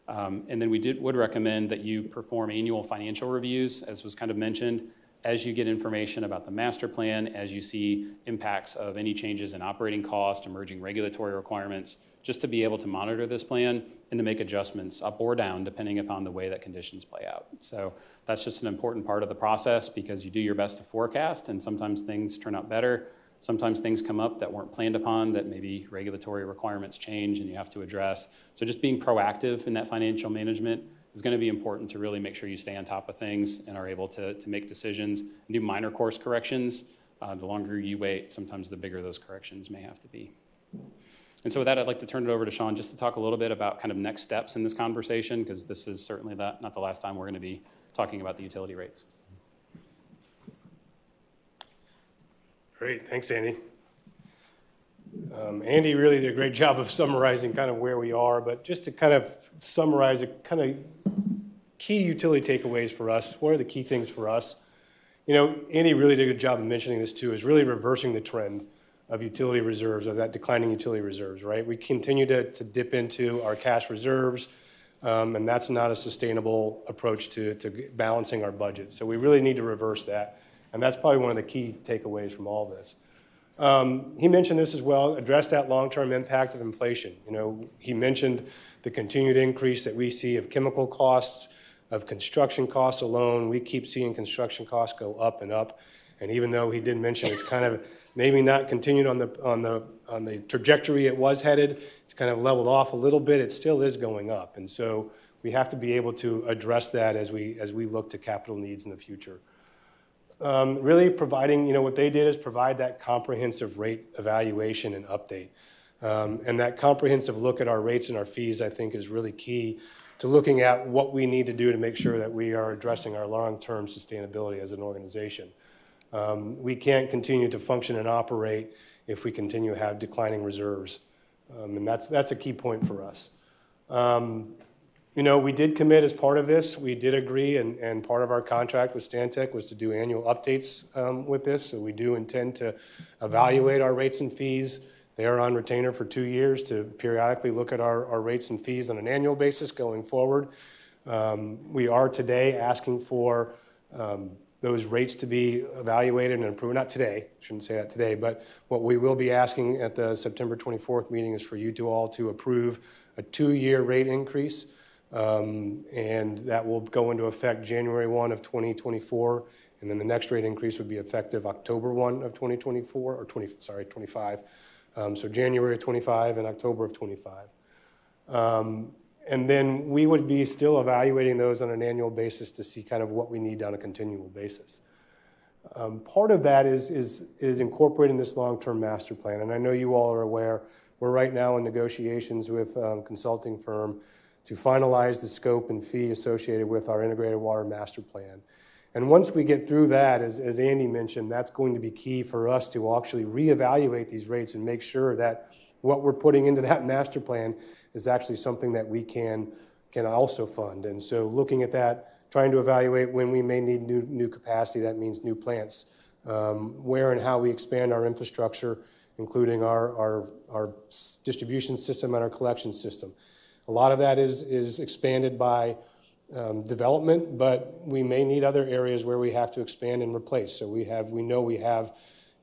[SPEAKER 2] And then we would recommend that you perform annual financial reviews, as was kind of mentioned, as you get information about the master plan, as you see impacts of any changes in operating cost, emerging regulatory requirements, just to be able to monitor this plan and to make adjustments up or down depending upon the way that conditions play out. So that's just an important part of the process because you do your best to forecast and sometimes things turn out better. Sometimes things come up that weren't planned upon, that maybe regulatory requirements change and you have to address. So just being proactive in that financial management is going to be important to really make sure you stay on top of things and are able to make decisions and do minor course corrections. The longer you wait, sometimes the bigger those corrections may have to be. And so with that, I'd like to turn it over to Sean just to talk a little bit about kind of next steps in this conversation, because this is certainly not the last time we're going to be talking about the utility rates.
[SPEAKER 5] Great, thanks, Andy. Andy really did a great job of summarizing kind of where we are, but just to kind of summarize the kind of key utility takeaways for us, what are the key things for us? Andy really did a good job of mentioning this too, is really reversing the trend of utility reserves, of that declining utility reserves, right? We continue to dip into our cash reserves. And that's not a sustainable approach to balancing our budget. So we really need to reverse that. And that's probably one of the key takeaways from all this. He mentioned this as well, address that long-term impact of inflation. You know, he mentioned the continued increase that we see of chemical costs, of construction costs alone. We keep seeing construction costs go up and up. And even though he did mention it's kind of maybe not continued on the trajectory it was headed, it's kind of leveled off a little bit, it still is going up. And so we have to be able to address that as we look to capital needs in the future. Really providing, you know, what they did is provide that comprehensive rate evaluation and update. And that comprehensive look at our rates and our fees, I think, is really key to looking at what we need to do to make sure that we are addressing our long-term sustainability as an organization. We can't continue to function and operate if we continue to have declining reserves. And that's a key point for us. You know, we did commit as part of this. We did agree, and part of our contract with Stantec was to do annual updates with this. So we do intend to evaluate our rates and fees. They are on retainer for 2 years to periodically look at our rates and fees on an annual basis going forward. We are today asking for those rates to be evaluated and approved. Not today, shouldn't say that today, but what we will be asking at the September 24th meeting is for you all to approve a 2-year rate increase. And that will go into effect January 1 of 2024, and then the next rate increase would be effective October 1 of 2024, or 25. So January of 25 and October of 25. And then we would be still evaluating those on an annual basis to see kind of what we need on a continual basis. Part of that is incorporating this long-term master plan, and I know you all are aware, we're right now in negotiations with a consulting firm to finalize the scope and fee associated with our integrated water master plan. And once we get through that, as Andy mentioned, that's going to be key for us to actually reevaluate these rates and make sure that what we're putting into that master plan is actually something that we can also fund. And so looking at that, trying to evaluate when we may need new capacity, that means new plants, where and how we expand our infrastructure, including our distribution system and our collection system. A lot of that is expanded by development, but we may need other areas where we have to expand and replace. So we know we have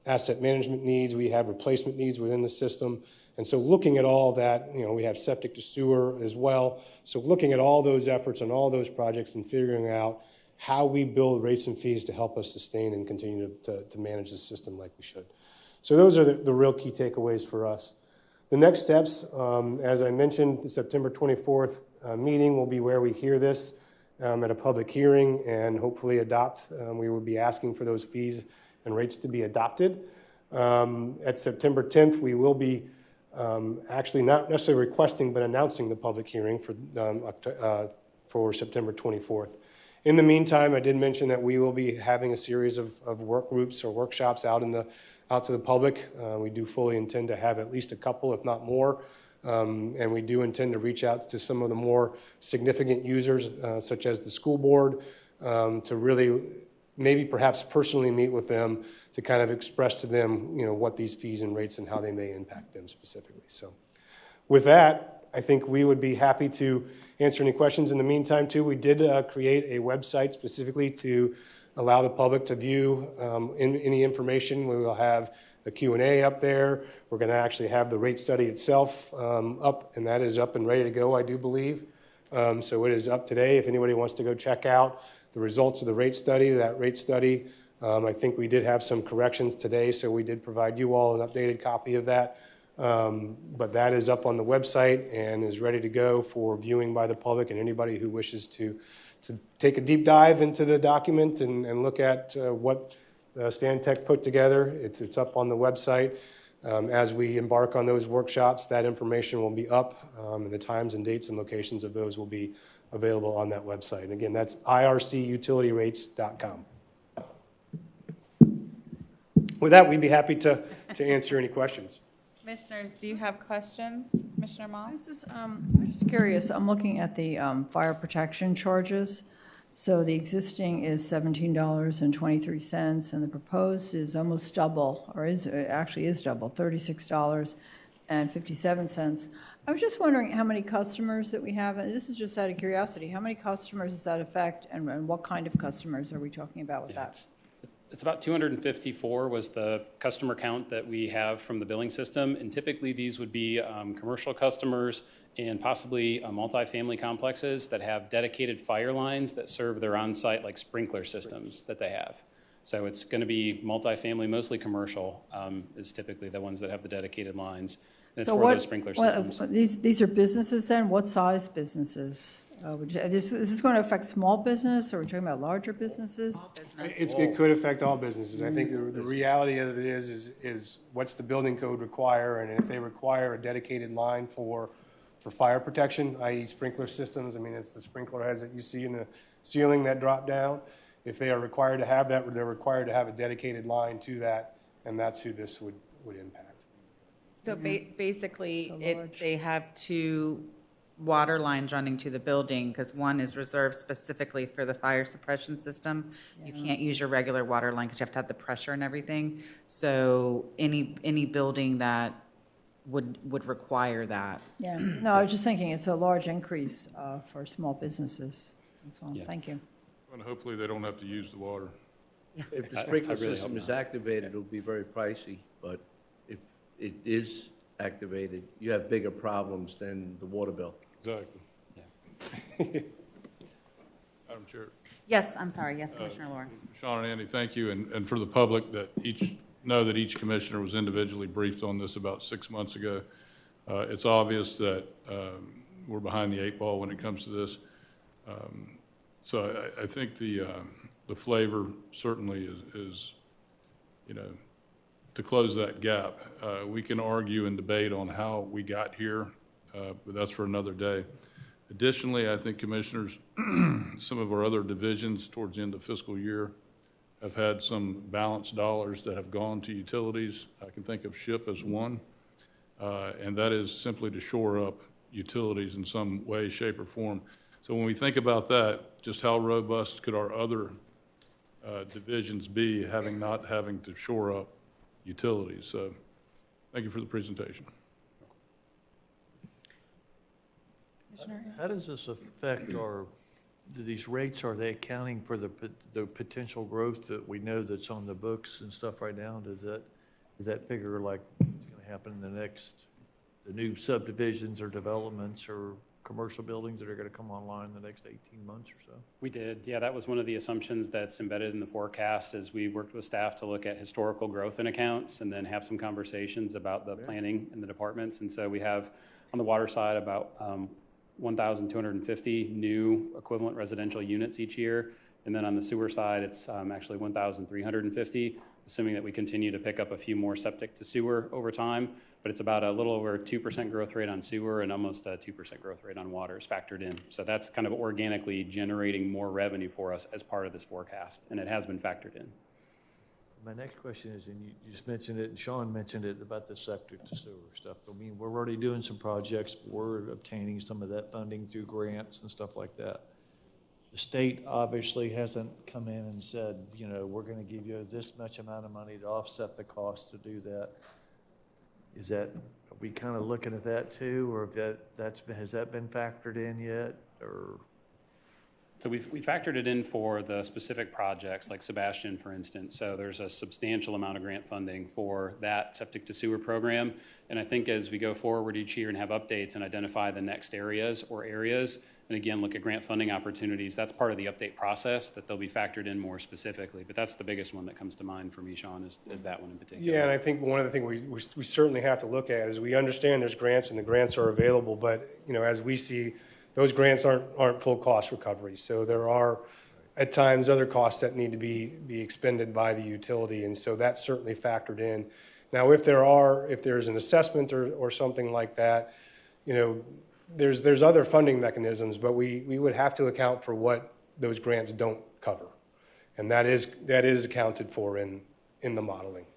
[SPEAKER 5] asset management needs, we have replacement needs within the system. And so looking at all that, you know, we have septic to sewer as well. So looking at all those efforts and all those projects and figuring out how we build rates and fees to help us sustain and continue to manage the system like we should. So those are the real key takeaways for us. The next steps, as I mentioned, the September 24th meeting will be where we hear this at a public hearing and hopefully adopt. We will be asking for those fees and rates to be adopted. At September 10th, we will be actually not necessarily requesting, but announcing the public hearing for September 24th. In the meantime, I did mention that we will be having a series of work groups or workshops out to the public. We do fully intend to have at least a couple, if not more. And we do intend to reach out to some of the more significant users, such as the school board, to really maybe perhaps personally meet with them to kind of express to them, you know, what these fees and rates and how they may impact them specifically. So with that, I think we would be happy to answer any questions. In the meantime, too, we did create a website specifically to allow the public to view any information. We will have a Q&A up there. We're going to actually have the rate study itself up, and that is up and ready to go, I do believe. So it is up today. If anybody wants to go check out the results of the rate study, I think we did have some corrections today, so we did provide you all an updated copy of that. But that is up on the website and is ready to go for viewing by the public and anybody who wishes to take a deep dive into the document and look at what Stantec put together. It's up on the website. As we embark on those workshops, that information will be up, and the times and dates and locations of those will be available on that website. And again, that's ircutilityrates.com. With that, we'd be happy to answer any questions.
[SPEAKER 1] Commissioners, do you have questions? Commissioner
[SPEAKER 4] I
[SPEAKER 1] Moss?
[SPEAKER 4] was just curious, I'm looking at the fire protection charges. So the existing is $17.23, and the proposed is almost double, or actually is double, $36.57. I was just wondering how many customers that we have, and this is just out of curiosity, how many customers does that affect, and what kind of customers are we talking about with
[SPEAKER 2] Yeah,
[SPEAKER 4] that?
[SPEAKER 2] It's about 254 was the customer count that we have from the billing system, and typically these would be commercial customers and possibly multifamily complexes that have dedicated fire lines that serve their on-site like sprinkler systems that they have. So it's going to be multifamily, mostly commercial, is typically the ones that have the dedicated lines. And it's
[SPEAKER 4] So
[SPEAKER 2] for
[SPEAKER 4] what-
[SPEAKER 2] those sprinkler
[SPEAKER 4] what-
[SPEAKER 2] systems.
[SPEAKER 4] These are businesses then? What size businesses? Is this going to affect small business, or are we talking about larger businesses?
[SPEAKER 5] It could affect all businesses. I think the reality of it is what's the building code require? And if they require a dedicated line for fire protection, i.e. sprinkler systems, I mean, it's the sprinkler heads that you see in the ceiling that drop down. If they are required to have that, they're required to have a dedicated line to that, and that's who this would impact.
[SPEAKER 1] So basically,
[SPEAKER 4] So large.
[SPEAKER 1] they have two water lines running to the building, because one is reserved specifically for the fire suppression system. You can't use your regular water line because you have to have the pressure and everything. So any building that would require that.
[SPEAKER 4] Yeah, no, I was just thinking it's a large increase for small businesses. That's all,
[SPEAKER 2] Yeah.
[SPEAKER 4] thank you.
[SPEAKER 3] And hopefully they don't have to use the water.
[SPEAKER 6] If the
[SPEAKER 2] I
[SPEAKER 6] sprinkler
[SPEAKER 2] really hope
[SPEAKER 6] system is
[SPEAKER 2] not.
[SPEAKER 6] activated, it'll be very pricey, but if it is activated, you have bigger problems than the water bill.
[SPEAKER 3] Exactly.
[SPEAKER 2] Yeah.
[SPEAKER 3] Madam Chair.
[SPEAKER 1] Yes, I'm sorry. Yes, Commissioner Laura.
[SPEAKER 3] Sean and Andy, thank you, and for the public that know that each commissioner was individually briefed on this about 6 months ago. It's obvious that we're behind the 8 ball when it comes to this. So I think the flavor certainly is, to close that gap. We can argue and debate on how we got here, but that's for another day. Additionally, I think commissioners, some of our other divisions towards the end of fiscal year have had some balanced dollars that have gone to utilities. I can think of SHIP as one, and that is simply to shore up utilities in some way, shape, or form. So when we think about that, just how robust could our other divisions be not having to shore up utilities? So thank you for the presentation.
[SPEAKER 7] How does this affect these rates, are they accounting for the potential growth that we know that's on the books and stuff right now? Does that figure like it's going to happen in the new subdivisions or developments or commercial buildings that are going to come online in the next 18 months or so?
[SPEAKER 2] We did, yeah, that was one of the assumptions that's embedded in the forecast as we worked with staff to look at historical growth in accounts and then have some conversations about the planning in the departments. And so we have on the water side about 1,250 new equivalent residential units each year. And then on the sewer side, it's actually 1,350, assuming that we continue to pick up a few more septic to sewer over time. But it's about a little over 2% growth rate on sewer and almost a 2% growth rate on water is factored in. So that's kind of organically generating more revenue for us as part of this forecast, and it has been factored in.
[SPEAKER 7] My next question is, and you just mentioned it, and Sean mentioned it about the septic to sewer stuff. I mean, we're already doing some projects, but we're obtaining some of that funding through grants and stuff like that. The state obviously hasn't come in and said, we're going to give you this much amount of money to offset the cost to do that. Are we kind of looking at that too, or has that been factored in yet, or?
[SPEAKER 2] So we factored it in for the specific projects, like Sebastian, for instance. So there's a substantial amount of grant funding for that septic to sewer program. And I think as we go forward each year and have updates and identify the next areas, and again, look at grant funding opportunities, that's part of the update process that they'll be factored in more specifically. But that's the biggest one that comes to mind for me, Sean, is that one in particular.
[SPEAKER 5] Yeah, and I think one of the things we certainly have to look at is we understand there's grants and the grants are available, but, as we see, those grants aren't full cost recovery. So there are, at times, other costs that need to be expended by the utility, and so that's certainly factored in. Now, if there's an assessment or something like that, there's other funding mechanisms, but we would have to account for what those grants don't cover. And that is accounted for in the modeling.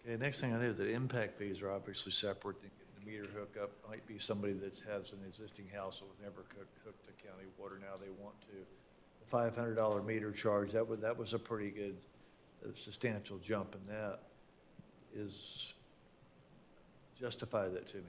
[SPEAKER 7] Okay, next thing I know, the impact fees are obviously separate. The meter hookup might be somebody that has an existing house that was never hooked to county water, now they want to. The $500 meter charge, that was a pretty good, substantial jump in that. Justify that to me.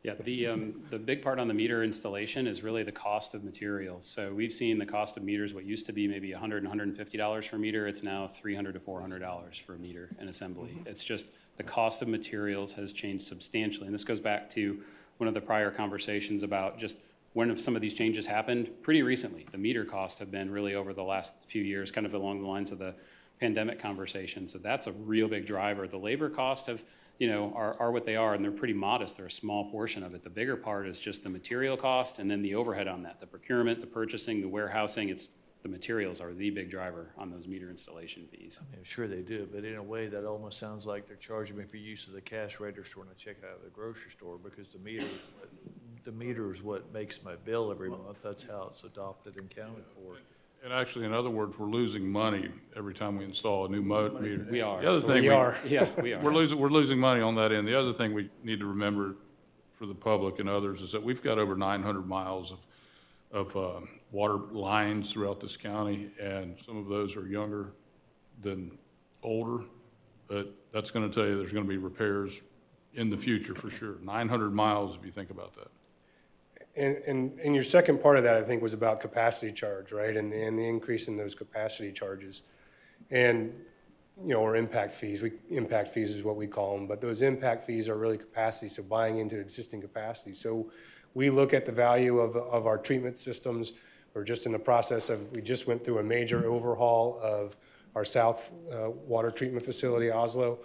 [SPEAKER 2] Yeah, the big part on the meter installation is really the cost of materials. So we've seen the cost of meters, what used to be maybe $100 and $150 for a meter, it's now $300 to $400 for a meter in assembly. It's just the cost of materials has changed substantially. And this goes back to one of the prior conversations about just when have some of these changes happened pretty recently. The meter costs have been really over the last few years, kind of along the lines of the pandemic conversation. So that's a real big driver. The labor costs have, are what they are, and they're pretty modest. They're a small portion of it. The bigger part is just the material cost and then the overhead on that, the procurement, the purchasing, the warehousing. It's the materials are the big driver on those meter installation fees.
[SPEAKER 7] I'm sure they do, but in a way, that almost sounds like they're charging me for use of the cash register when I check out of the grocery store, because the meter is what makes my bill every month. That's how it's adopted and counted for.
[SPEAKER 3] And actually, in other words, we're losing money every time we install a new meter.
[SPEAKER 2] We are.
[SPEAKER 3] The other thing
[SPEAKER 5] We are.
[SPEAKER 2] Yeah, we are.
[SPEAKER 3] We're losing money on that end. The other thing we need to remember for the public and others is that we've got over 900 miles of water lines throughout this county, and some of those are younger than older. But that's going to tell you there's going to be repairs in the future for sure. 900 miles, if you think about that.
[SPEAKER 5] And your second part of that, I think, was about capacity charge, right? And the increase in those capacity charges. And, or impact fees. Impact fees is what we call them, but those impact fees are really capacity, so buying into existing capacity. So we look at the value of our treatment systems. We're just in the process of, we just went through a major overhaul of our south water treatment facility, Oslo.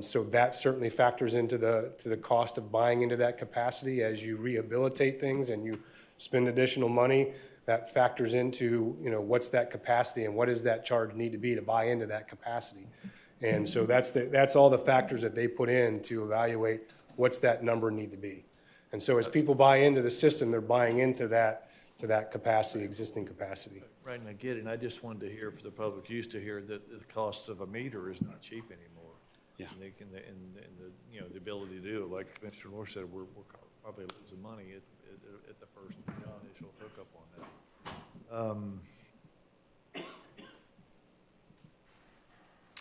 [SPEAKER 5] So that certainly factors into the cost of buying into that capacity as you rehabilitate things and you spend additional money. That factors into, what's that capacity and what does that charge need to be to buy into that capacity. And so that's all the factors that they put in to evaluate what's that number need to be. And so as people buy into the system, they're buying into that capacity, existing capacity.
[SPEAKER 7] Right, and I get it, and I just wanted to hear, for the public used to hear, that the cost of a meter is not cheap anymore.
[SPEAKER 2] Yeah.
[SPEAKER 7] And they can, the ability to do it, like Mr. Moore said, we're probably losing money at the first initial hookup on that.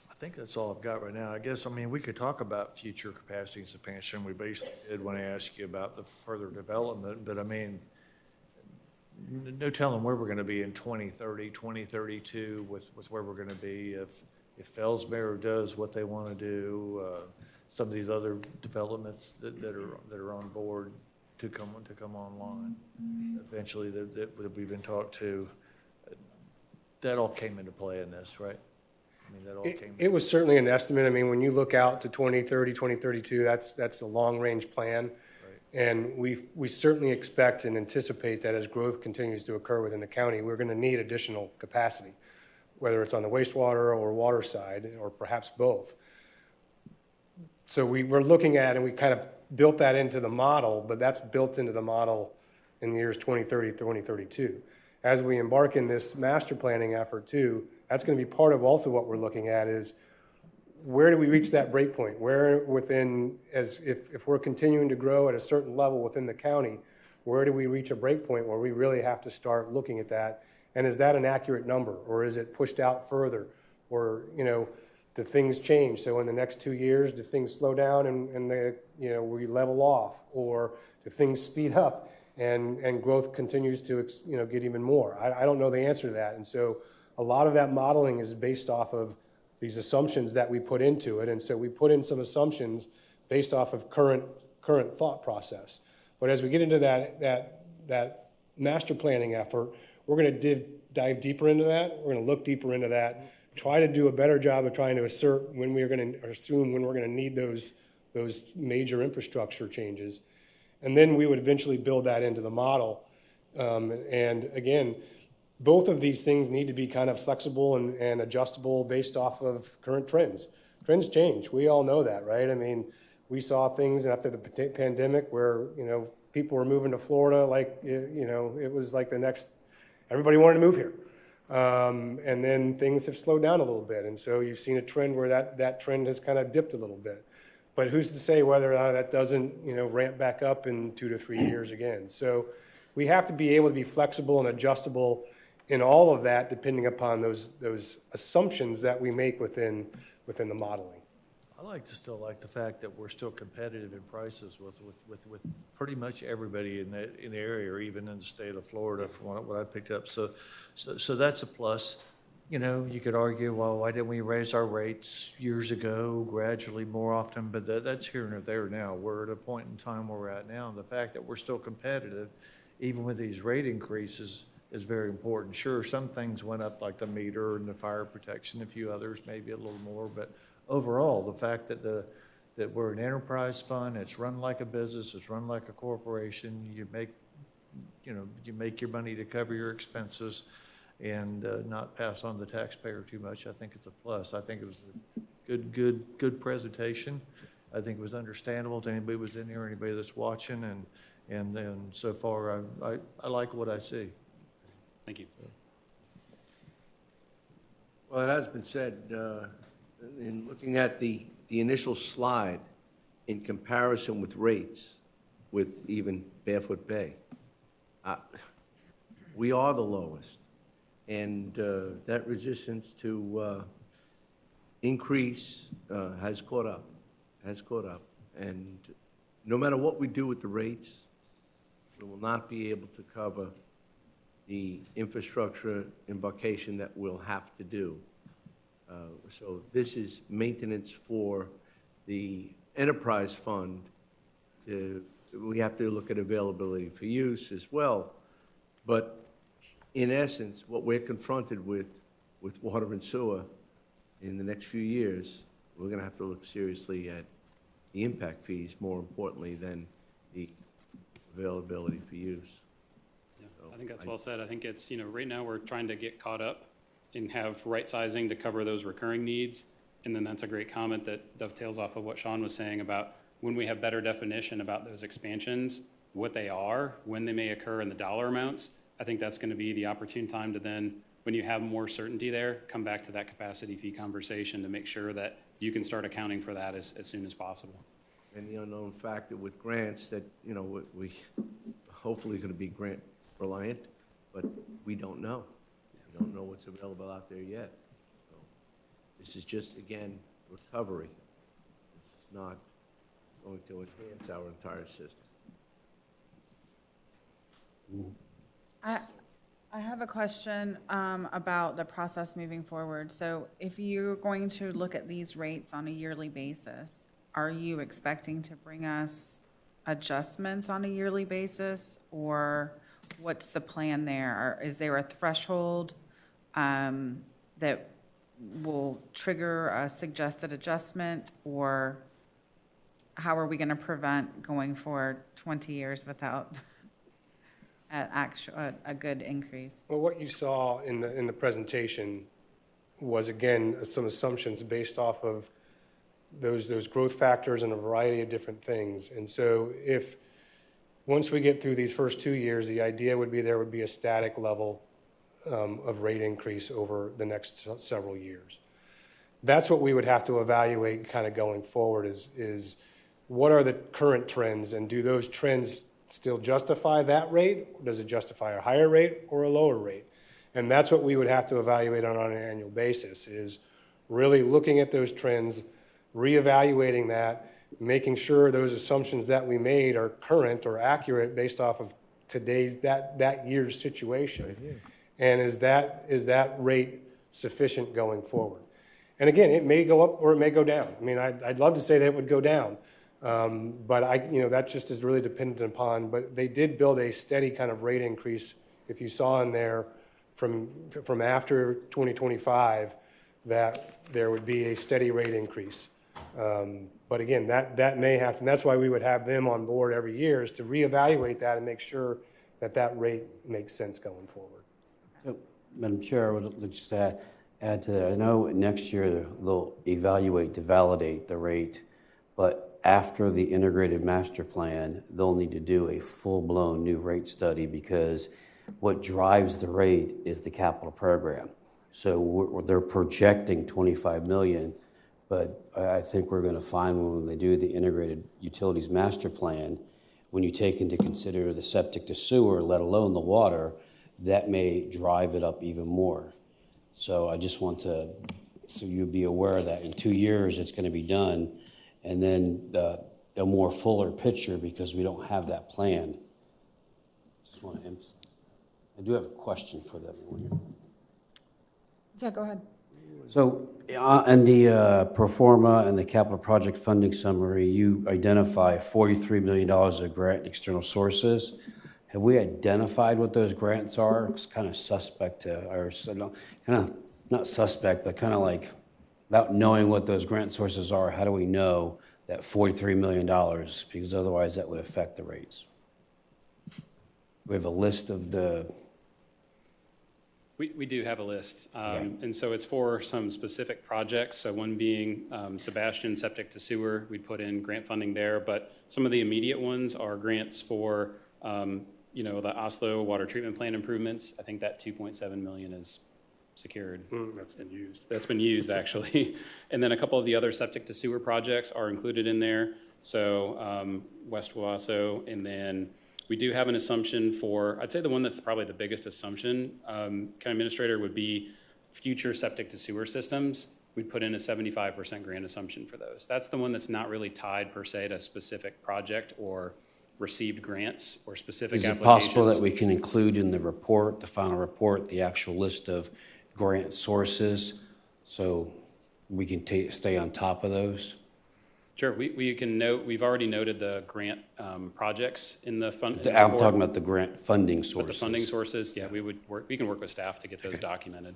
[SPEAKER 7] I think that's all I've got right now. I guess, we could talk about future capacity expansion. We basically did when I asked you about the further development, but no telling where we're gonna be in 2030, 2032 with where we're gonna be if Fellsmere does what they wanna do, some of these other developments that are on board to come online. Eventually, that we've been talked to, that all came into play in this, right? That all came.
[SPEAKER 5] It was certainly an estimate. When you look out to 2030, 2032, that's a long-range plan. And we certainly expect and anticipate that as growth continues to occur within the county, we're going to need additional capacity, whether it's on the wastewater or water side, or perhaps both. So we're looking at, and we kind of built that into the model, but that's built into the model in the years 2030, 2032. As we embark in this master planning effort too, that's going to be part of also what we're looking at is, where do we reach that break point? Where within, if we're continuing to grow at a certain level within the county, where do we reach a break point where we really have to start looking at that? And is that an accurate number, or is it pushed out further? Or, do things change? So in the next 2 years, do things slow down and we level off? Or do things speed up and growth continues to, get even more? I don't know the answer to that. And so a lot of that modeling is based off of these assumptions that we put into it. And so we put in some assumptions based off of current thought process. But as we get into that master planning effort, we're going to dive deeper into that. We're going to look deeper into that, try to do a better job of trying to assume when we're going to need those major infrastructure changes. And then we would eventually build that into the model. And again, both of these things need to be kind of flexible and adjustable based off of current trends. Trends change. We all know that, right? We saw things after the pandemic where, people were moving to Florida like, it was like everybody wanted to move here. And then things have slowed down a little bit. And so you've seen a trend where that trend has kind of dipped a little bit. But who's to say whether or not that doesn't, ramp back up in 2 to 3 years again? So we have to be able to be flexible and adjustable in all of that, depending upon those assumptions that we make within the modeling.
[SPEAKER 7] I still like the fact that we're still competitive in prices with pretty much everybody in the area, or even in the state of Florida, from what I picked up. So that's a plus. You know, you could argue, well, why didn't we raise our rates years ago, gradually, more often? But that's here and there now. We're at a point in time where we're at now. And the fact that we're still competitive, even with these rate increases, is very important. Sure, some things went up, like the meter and the fire protection, a few others, maybe a little more. But overall, the fact that that we're an enterprise fund, it's run like a business, it's run like a corporation, you make your money to cover your expenses, and not pass on the taxpayer too much, I think it's a plus. I think it was a good presentation. I think it was understandable to anybody who was in here, anybody that's watching, and so far, I like what I see.
[SPEAKER 2] Thank you.
[SPEAKER 6] Well, it has been said, in looking at the initial slide in comparison with rates, with even Barefoot Bay, we are the lowest. And that resistance to increase has caught up, And no matter what we do with the rates, we will not be able to cover the infrastructure embarkation that we'll have to do. So this is maintenance for the enterprise fund. We have to look at availability for use as well. But in essence, what we're confronted with water and sewer in the next few years, we're going to have to look seriously at the impact fees, more importantly than the availability for use.
[SPEAKER 2] Yeah, I think that's well said. I think it's, right now we're trying to get caught up and have right sizing to cover those recurring needs. And then that's a great comment that dovetails off of what Sean was saying about when we have better definition about those expansions, what they are, when they may occur, and the dollar amounts. I think that's going to be the opportune time to then, when you have more certainty there, come back to that capacity fee conversation to make sure that you can start accounting for that as soon as possible.
[SPEAKER 6] And the unknown factor with grants that, we hopefully going to be grant reliant, but we don't know. We don't know what's available out there yet. So this is just, again, recovery. It's not going to enhance our entire system.
[SPEAKER 1] I have a question about the process moving forward. So if you're going to look at these rates on a yearly basis, are you expecting to bring us adjustments on a yearly basis? Or what's the plan there? Is there a threshold that will trigger a suggested adjustment? Or how are we going to prevent going for 20 years without a good increase?
[SPEAKER 5] Well, what you saw in the presentation was, again, some assumptions based off of those growth factors and a variety of different things. And so once we get through these first 2 years, the idea would be there would be a static level of rate increase over the next several years. That's what we would have to evaluate kind of going forward is what are the current trends, and do those trends still justify that rate? Does it justify a higher rate or a lower rate? And that's what we would have to evaluate on an annual basis, is really looking at those trends, reevaluating that, making sure those assumptions that we made are current or accurate based off of today's, that year's situation. And is that rate sufficient going forward? And again, it may go up or it may go down. I mean, I'd love to say that it would go down. But that just is really dependent upon, but they did build a steady kind of rate increase. If you saw in there from after 2025, that there would be a steady rate increase. But again, that may have, and that's why we would have them on board every year, is to reevaluate that and make sure that rate makes sense going forward.
[SPEAKER 8] So, Madam Chair, I would just add to that. I know next year they'll evaluate to validate the rate, but after the integrated master plan, they'll need to do a full-blown new rate study, because what drives the rate is the capital program. So they're projecting $25 million, but I think we're going to find when they do the integrated utilities master plan, when you take into consider the septic to sewer, let alone the water, that may drive it up even more. So I just want to So you'd be aware that in 2 years, it's going to be done. And then a more fuller picture, because we don't have that plan. Just want to emphasize. I do have a question for them.
[SPEAKER 1] Yeah, go ahead.
[SPEAKER 8] So, in the pro forma and the capital project funding summary, you identify $43 million of grant and external sources. Have we identified what those grants are? It's kind of suspect to, or kind of, not suspect, but kind of like, without knowing what those grant sources are, how do we know that $43 million? Because otherwise that would affect the rates. We have a list of the,
[SPEAKER 2] We do have a list, and so it's for some specific projects, so one being Sebastian Septic to Sewer, we'd put in grant funding there, but some of the immediate ones are grants for, the Oslo water treatment plant improvements. I think that 2.7 million is secured.
[SPEAKER 5] That's been used.
[SPEAKER 2] That's been used, actually. And then a couple of the other septic to sewer projects are included in there, so West Wawaso, and then we do have an assumption for, I'd say the one that's probably the biggest assumption, County Administrator, would be future septic to sewer systems. We'd put in a 75% grant assumption for those. That's the one that's not really tied per se to a specific project or received grants or specific
[SPEAKER 8] is
[SPEAKER 2] applications.
[SPEAKER 8] it possible that we can include in the report, the final report, the actual list of grant sources, so we can stay on top of those?
[SPEAKER 2] Sure, we can note, we've already noted the grant projects in the fund.
[SPEAKER 8] I'm talking about the grant funding sources.
[SPEAKER 2] But the funding sources, yeah, we can work with staff to get those documented.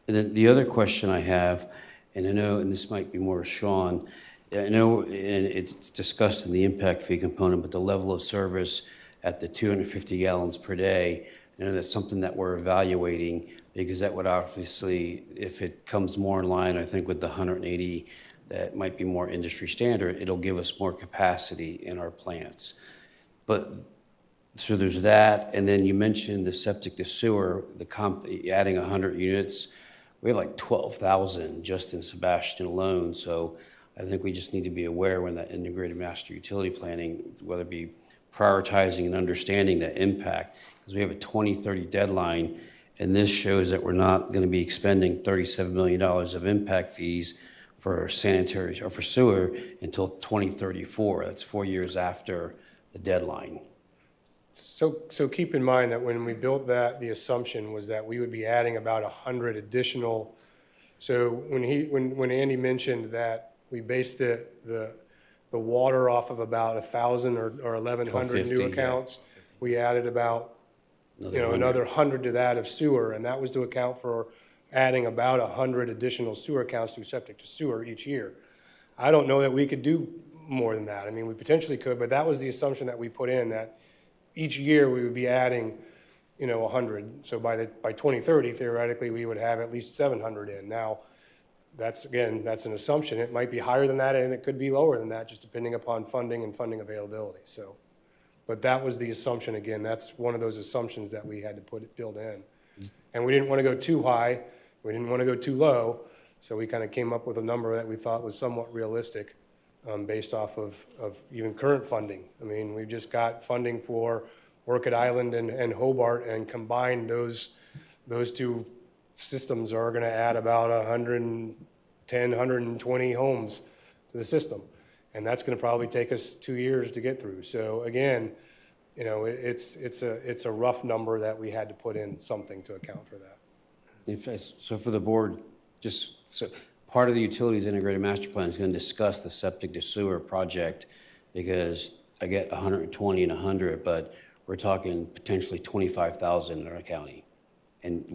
[SPEAKER 8] And then the other question I have, and I know, and this might be more Sean, I know, and it's discussed in the impact fee component, but the level of service at the 250 gallons per day, I know that's something that we're evaluating, because that would obviously, if it comes more in line, I think with the 180, that might be more industry standard, it'll give us more capacity in our plants. But, so there's that, and then you mentioned the septic to sewer, adding 100 units. We have like 12,000 just in Sebastian alone, so I think we just need to be aware when that integrated master utility planning, whether it be prioritizing and understanding that impact, because we have a 2030 deadline, and this shows that we're not going to be expending $37 million of impact fees for sanitary or for sewer until 2034. That's 4 years after the deadline.
[SPEAKER 5] So keep in mind that when we built that, the assumption was that we would be adding about 100 additional. So when Andy mentioned that we based the water off of about 1,000 or 1,100
[SPEAKER 8] 1,250,
[SPEAKER 5] new accounts, we added about
[SPEAKER 8] Another
[SPEAKER 5] another 100 to that of sewer, and that was to account for adding about 100 additional sewer accounts through septic to sewer each year. I don't know that we could do more than that. I mean, we potentially could, but that was the assumption that we put in, that each year we would be adding, 100. So by 2030, theoretically, we would have at least 700 in. Now, that's an assumption. It might be higher than that, and it could be lower than that, just depending upon funding and funding availability. So, but that was the assumption. Again, that's one of those assumptions that we had to build in. And we didn't want to go too high. We didn't want to go too low. So we kind of came up with a number that we thought was somewhat realistic, based off of even current funding. I mean, we've just got funding for Orchid Island and Hobart, and combined those two systems are going to add about 110, 120 homes to the system. And that's going to probably take us 2 years to get through. So again, it's a rough number that we had to put in something to account for that.
[SPEAKER 8] So for the board, part of the utilities integrated master plan is going to discuss the septic to sewer project, because I get 120 and 100, but we're talking potentially 25,000 in our county. And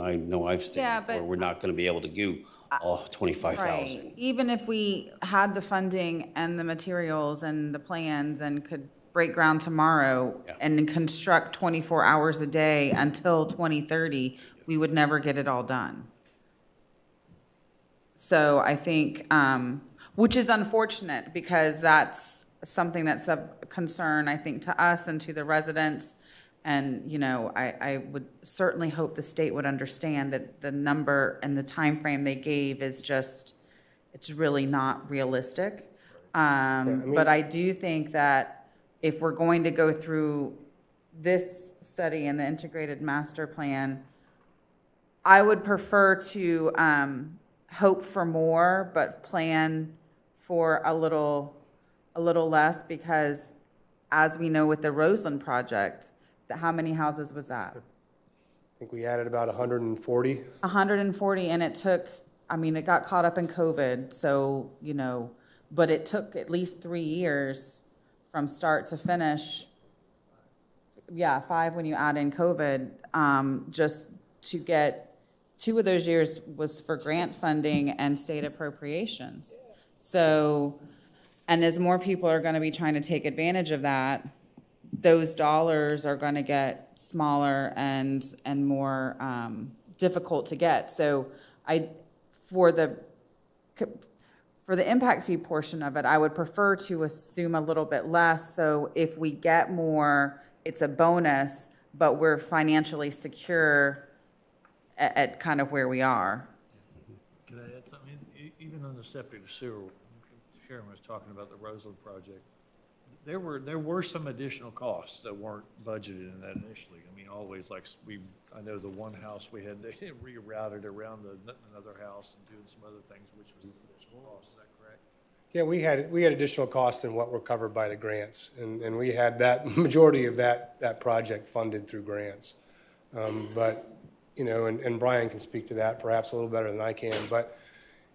[SPEAKER 8] I know I've
[SPEAKER 1] Yeah,
[SPEAKER 8] stated
[SPEAKER 1] but-
[SPEAKER 8] before, we're not going to be able to do all 25,000.
[SPEAKER 1] Right. Even if we had the funding and the materials and the plans and could break ground tomorrow
[SPEAKER 8] Yeah.
[SPEAKER 1] and construct 24 hours a day until 2030, we would never get it all done. So I think, which is unfortunate, because that's something that's of concern, I think, to us and to the residents. And, I would certainly hope the state would understand that the number and the time frame they gave is just, it's really not realistic. But I do think that if we're going to go through this study and the integrated master plan, I would prefer to hope for more, but plan for a little less, because as we know with the Roseland project, how many houses was that?
[SPEAKER 5] I think we added about 140.
[SPEAKER 1] 140, and it took, I mean, it got caught up in COVID, so, you know, but it took at least 3 years from start to finish. Yeah, 5 when you add in COVID, just to get, 2 of those years was for grant funding and state appropriations. So, and as more people are gonna be trying to take advantage of that, those dollars are gonna get smaller and more difficult to get. So for the impact fee portion of it, I would prefer to assume a little bit less, so if we get more, it's a bonus, but we're financially secure at kind of where we are.
[SPEAKER 7] Can I add something? Even on the septic to sewer, Sharon was talking about the Roseland project. There were some additional costs that weren't budgeted in that initially. I mean, always, like, I know the one house we had, they rerouted around another house and doing some other things, which was additional cost. Is that correct?
[SPEAKER 5] Yeah, we had additional costs than what were covered by the grants, and we had that, majority of that project funded through grants. But, you know, and Brian can speak to that perhaps a little better than I can, but,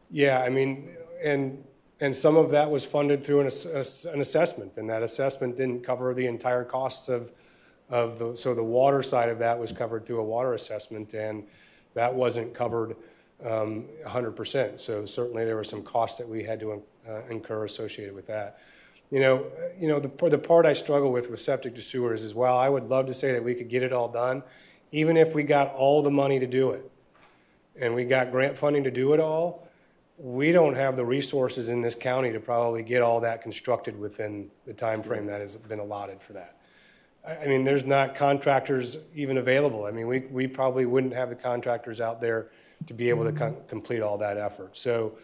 [SPEAKER 5] yeah, I mean, and some of that was funded through an assessment, and that assessment didn't cover the entire costs of so the water side of that was covered through a water assessment, and that wasn't covered 100%. So certainly there were some costs that we had to incur associated with that. You know, the part I struggle with septic to sewers is, while I would love to say that we could get it all done, even if we got all the money to do it, and we got grant funding to do it all, we don't have the resources in this county to probably get all that constructed within the time frame that has been allotted for that. I mean, there's not contractors even available. I mean, we probably wouldn't have the contractors out there to be able to complete all that effort. So,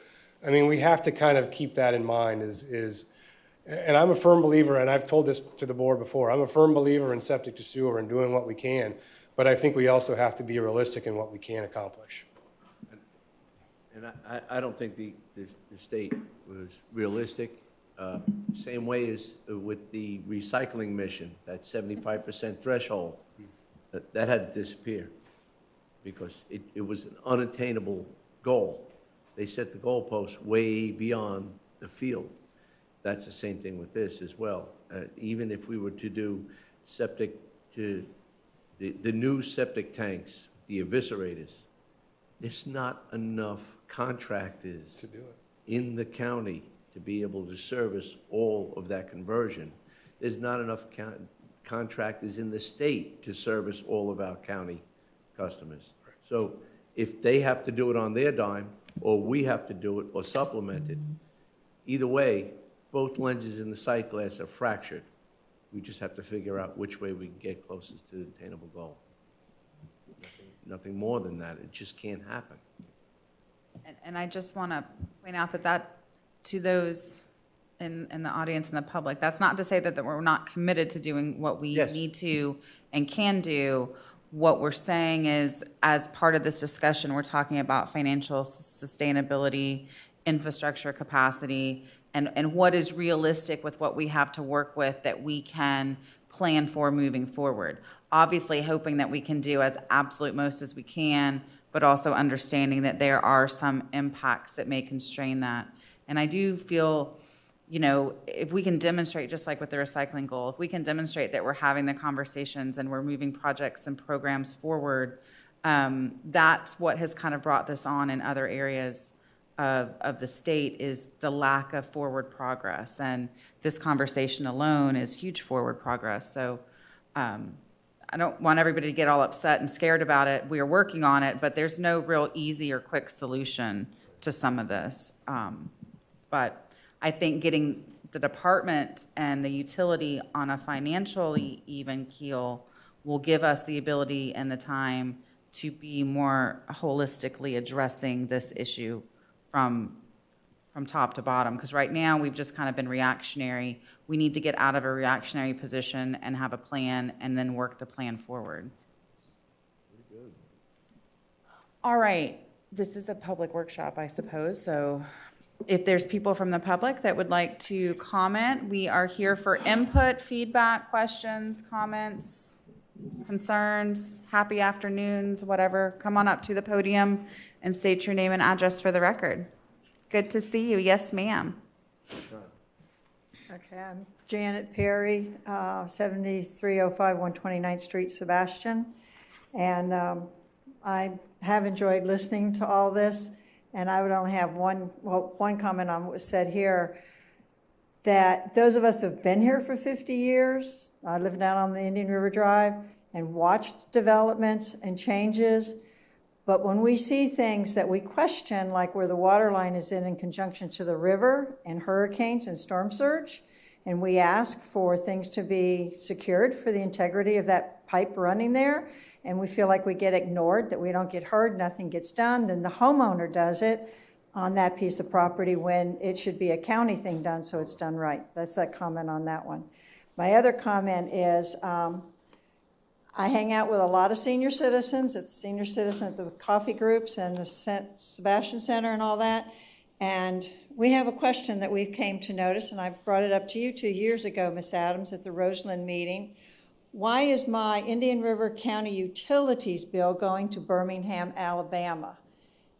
[SPEAKER 5] I mean, we have to kind of keep that in mind and I'm a firm believer, and I've told this to the board before, I'm a firm believer in septic to sewer and doing what we can, but I think we also have to be realistic in what we can accomplish.
[SPEAKER 6] And I don't think the state was realistic. Same way as with the recycling mission, that 75% threshold, that had to disappear because it was an unattainable goal. They set the goalpost way beyond the field. That's the same thing with this as well. Even if we were to do septic to the new septic tanks, the eviscerators, there's not enough contractors
[SPEAKER 5] To do it.
[SPEAKER 6] in the county to be able to service all of that conversion. There's not enough contractors in the state to service all of our county customers. So if they have to do it on their dime, or we have to do it or supplement it, either way, both lenses in the sight glass are fractured. We just have to figure out which way we can get closest to the attainable goal. Nothing more than that. It just can't happen.
[SPEAKER 1] And I just want to point out that to those in the audience and the public, that's not to say that we're not committed to doing what we
[SPEAKER 6] Yes.
[SPEAKER 1] need to and can do. What we're saying is, as part of this discussion, we're talking about financial sustainability, infrastructure capacity, and what is realistic with what we have to work with that we can plan for moving forward. Obviously, hoping that we can do as absolute most as we can, but also understanding that there are some impacts that may constrain that. And I do feel, you know, if we can demonstrate, just like with the recycling goal, if we can demonstrate that we're having the conversations and we're moving projects and programs forward, that's what has kind of brought this on in other areas of the state, is the lack of forward progress. And this conversation alone is huge forward progress. So I don't want everybody to get all upset and scared about it. We are working on it, but there's no real easy or quick solution to some of this. But I think getting the department and the utility on a financially even keel will give us the ability and the time to be more holistically addressing this issue from top to bottom. Because right now, we've just kind of been reactionary. We need to get out of a reactionary position and have a plan and then work the plan forward. All right. this is a public workshop, I suppose, so if there's people from the public that would like to comment, we are here for input, feedback, questions, comments, concerns, happy afternoons, whatever. Come on up to the podium and state your name and address for the record. Good to see you. Yes, ma'am.
[SPEAKER 9] Okay, I'm Janet Perry, 7305 129th Street, Sebastian. And I have enjoyed listening to all this, and I would only have one comment on what was said here, that those of us who've been here for 50 years, I live down on the Indian River Drive, and watched developments and changes, but when we see things that we question, like where the water line is in conjunction to the river and hurricanes and storm surge, and we ask for things to be secured for the integrity of that pipe running there, and we feel like we get ignored, that we don't get heard, nothing gets done, then the homeowner does it on that piece of property when it should be a county thing done, so it's done right. That's that comment on that one. My other comment is, I hang out with a lot of senior citizens at the coffee groups and the Sebastian Center and all that. And we have a question that we've came to notice, and I brought it up to you 2 years ago, Ms. Adams, at the Roseland meeting. Why is my Indian River County utilities bill going to Birmingham, Alabama?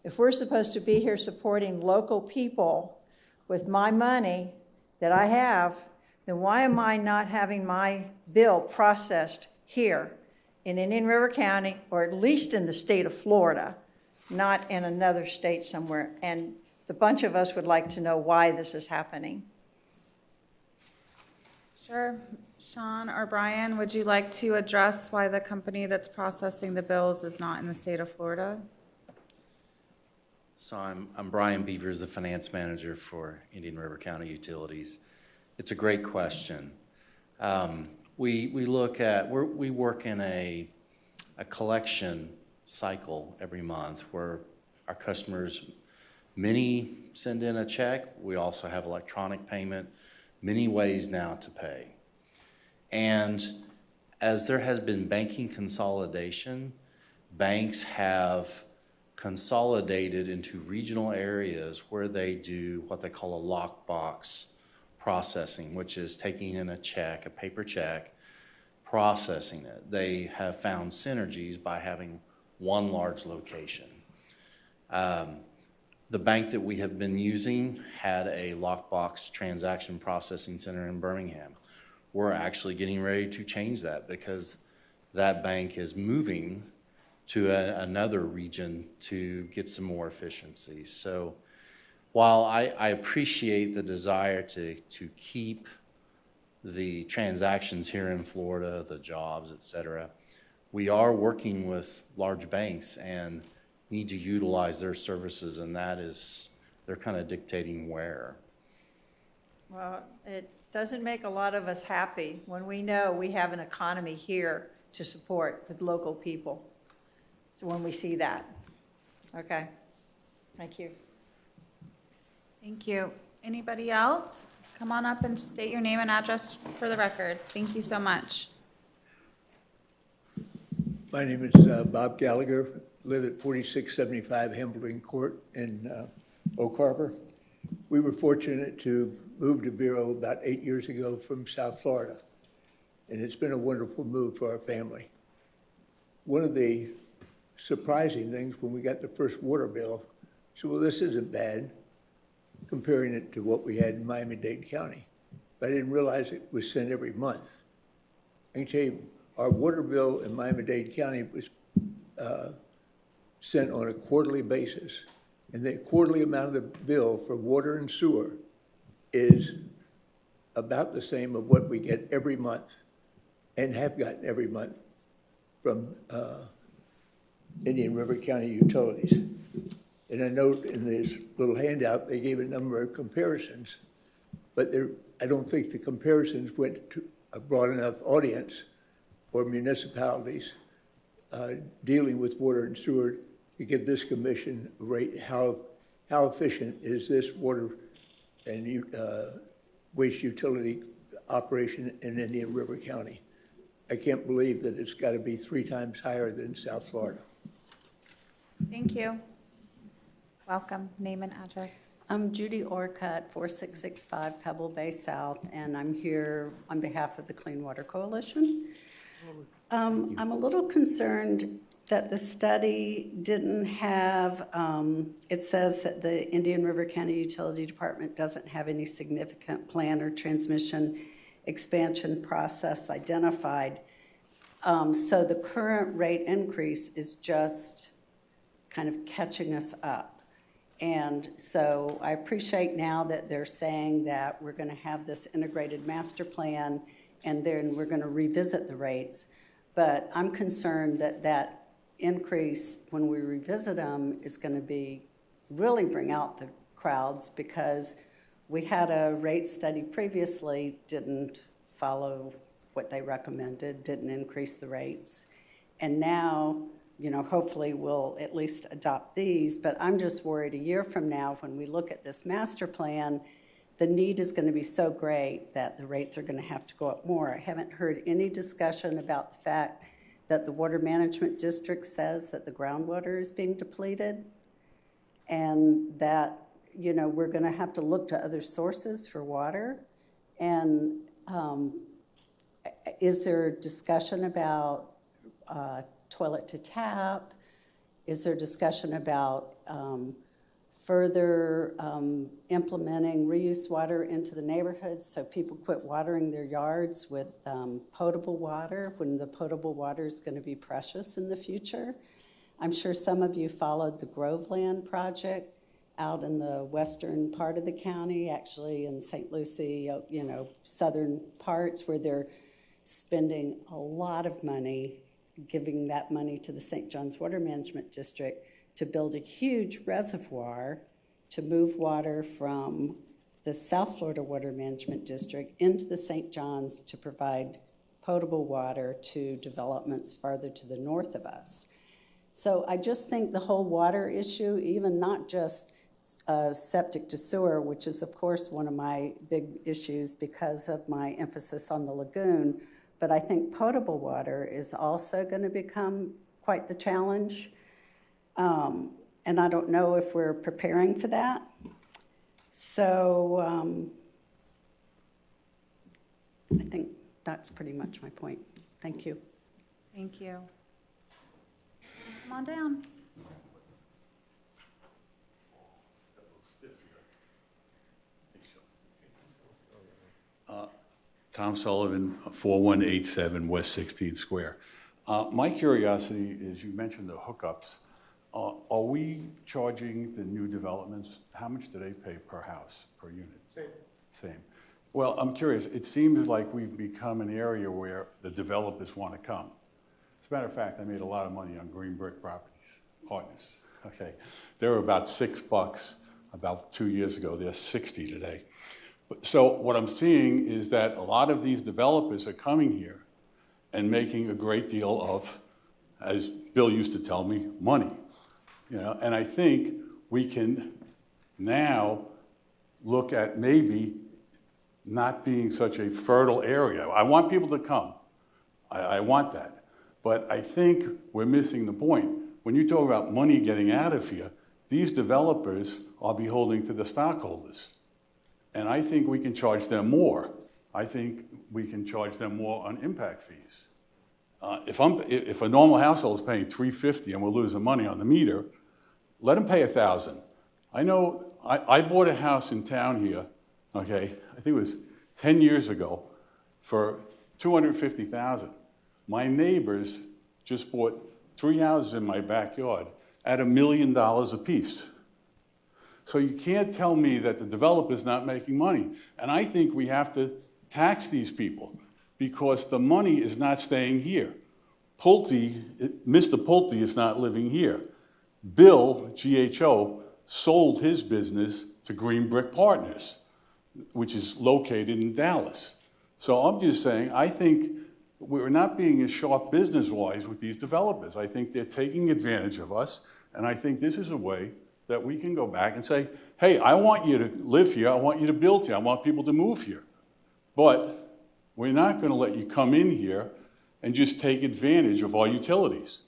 [SPEAKER 9] If we're supposed to be here supporting local people with my money that I have, then why am I not having my bill processed here in Indian River County, or at least in the state of Florida, not in another state somewhere? And the bunch of us would like to know why this is happening.
[SPEAKER 1] Sure. Sean or Brian, would you like to address why the company that's processing the bills is not in the state of Florida?
[SPEAKER 10] So I'm Brian Beavers, the finance manager for Indian River County Utilities. It's a great question. We work in a collection cycle every month where our customers, many send in a check. We also have electronic payment, many ways now to pay. And as there has been banking consolidation, banks have consolidated into regional areas where they do what they call a lockbox processing, which is taking in a check, a paper check, processing it. They have found synergies by having one large location. The bank that we have been using had a lockbox transaction processing center in Birmingham. We're actually getting ready to change that because that bank is moving to another region to get some more efficiencies. So while I appreciate the desire to keep the transactions here in Florida, the jobs, et cetera, we are working with large banks and need to utilize their services, and that is, they're kind of dictating where.
[SPEAKER 9] Well, it doesn't make a lot of us happy when we know we have an economy here to support with local people. So when we see that. Okay, thank you.
[SPEAKER 1] Thank you. Anybody else? Come on up and state your name and address for the record. Thank you so much.
[SPEAKER 11] My name is Bob Gallagher, live at 4675 Hambledon Court in Oak Harbor. We were fortunate to move to Vero about 8 years ago from South Florida, and it's been a wonderful move for our family. One of the surprising things when we got the first water bill, so well, this isn't bad, comparing it to what we had in Miami-Dade County. But I didn't realize it was sent every month. I can tell you, our water bill in Miami-Dade County was sent on a quarterly basis. And the quarterly amount of the bill for water and sewer is about the same of what we get every month and have gotten every month from Indian River County Utilities. And I note in this little handout, they gave a number of comparisons, but I don't think the comparisons went to a broad enough audience or municipalities dealing with water and sewer to give this commission a rate. How efficient is this water and waste utility operation in Indian River County? I can't believe that it's got to be 3 times higher than South Florida.
[SPEAKER 1] Thank you. Welcome. Name and address.
[SPEAKER 12] I'm Judy Orcutt, 4665 Pebble Bay South, and I'm here on behalf of the Clean Water Coalition. I'm a little concerned that the study didn't have, it says that the Indian River County Utility Department doesn't have any significant plan or transmission expansion process identified. So the current rate increase is just kind of catching us up. And so I appreciate now that they're saying that we're going to have this integrated master plan and then we're going to revisit the rates. But I'm concerned that that increase, when we revisit them, is going to be really bring out the crowds, because we had a rate study previously, didn't follow what they recommended, didn't increase the rates. And now, you know, hopefully we'll at least adopt these, but I'm just worried a year from now when we look at this master plan, the need is going to be so great that the rates are going to have to go up more. I haven't heard any discussion about the fact that the Water Management District says that the groundwater is being depleted and that, you know, we're going to have to look to other sources for water. And is there discussion about toilet to tap? Is there discussion about further implementing reuse water into the neighborhoods so people quit watering their yards with potable water when the potable water is going to be precious in the future? I'm sure some of you followed the Groveland project out in the western part of the county, actually in St. Lucie, you know, southern parts, where they're spending a lot of money, giving that money to the St. John's Water Management District to build a huge reservoir to move water from the South Florida Water Management District into the St. John's to provide potable water to developments farther to the north of us. So I just think the whole water issue, even not just septic to sewer, which is of course one of my big issues because of my emphasis on the lagoon, but I think potable water is also going to become quite the challenge. And I don't know if we're preparing for that. So I think that's pretty much my point. Thank you.
[SPEAKER 1] Thank you. Come on down.
[SPEAKER 13] Tom Sullivan, 4187 West 16th Square. My curiosity is, you mentioned the hookups. Are we charging the new developments, how much do they pay per house, per unit? Same. Well, I'm curious, it seems like we've become an area where the developers want to come. As a matter of fact, I made a lot of money on Green Brick Properties, Partners, okay? They were about $6 about 2 years ago, they're 60 today. So what I'm seeing is that a lot of these developers are coming here and making a great deal of, as Bill used to tell me, money. You know, and I think we can now look at maybe not being such a fertile area. I want people to come. I want that. But I think we're missing the point. When you talk about money getting out of here, these developers are beholden to the stockholders. And I think we can charge them more. I think we can charge them more on impact fees. If a normal household is paying $350 and we're losing money on the meter, let them pay $1,000. I know, I bought a house in town here, okay, I think it was 10 years ago, for $250,000. My neighbors just bought 3 houses in my backyard at $1 million apiece. So you can't tell me that the developer's not making money. And I think we have to tax these people because the money is not staying here. Mr. Pulte is not living here. Bill, GHO, sold his business to Green Brick Partners, which is located in Dallas. So I'm just saying, I think we're not being as sharp business-wise with these developers. I think they're taking advantage of us, and I think this is a way that we can go back and say, hey, I want you to live here, I want you to build here, I want people to move here. But we're not going to let you come in here and just take advantage of our utilities.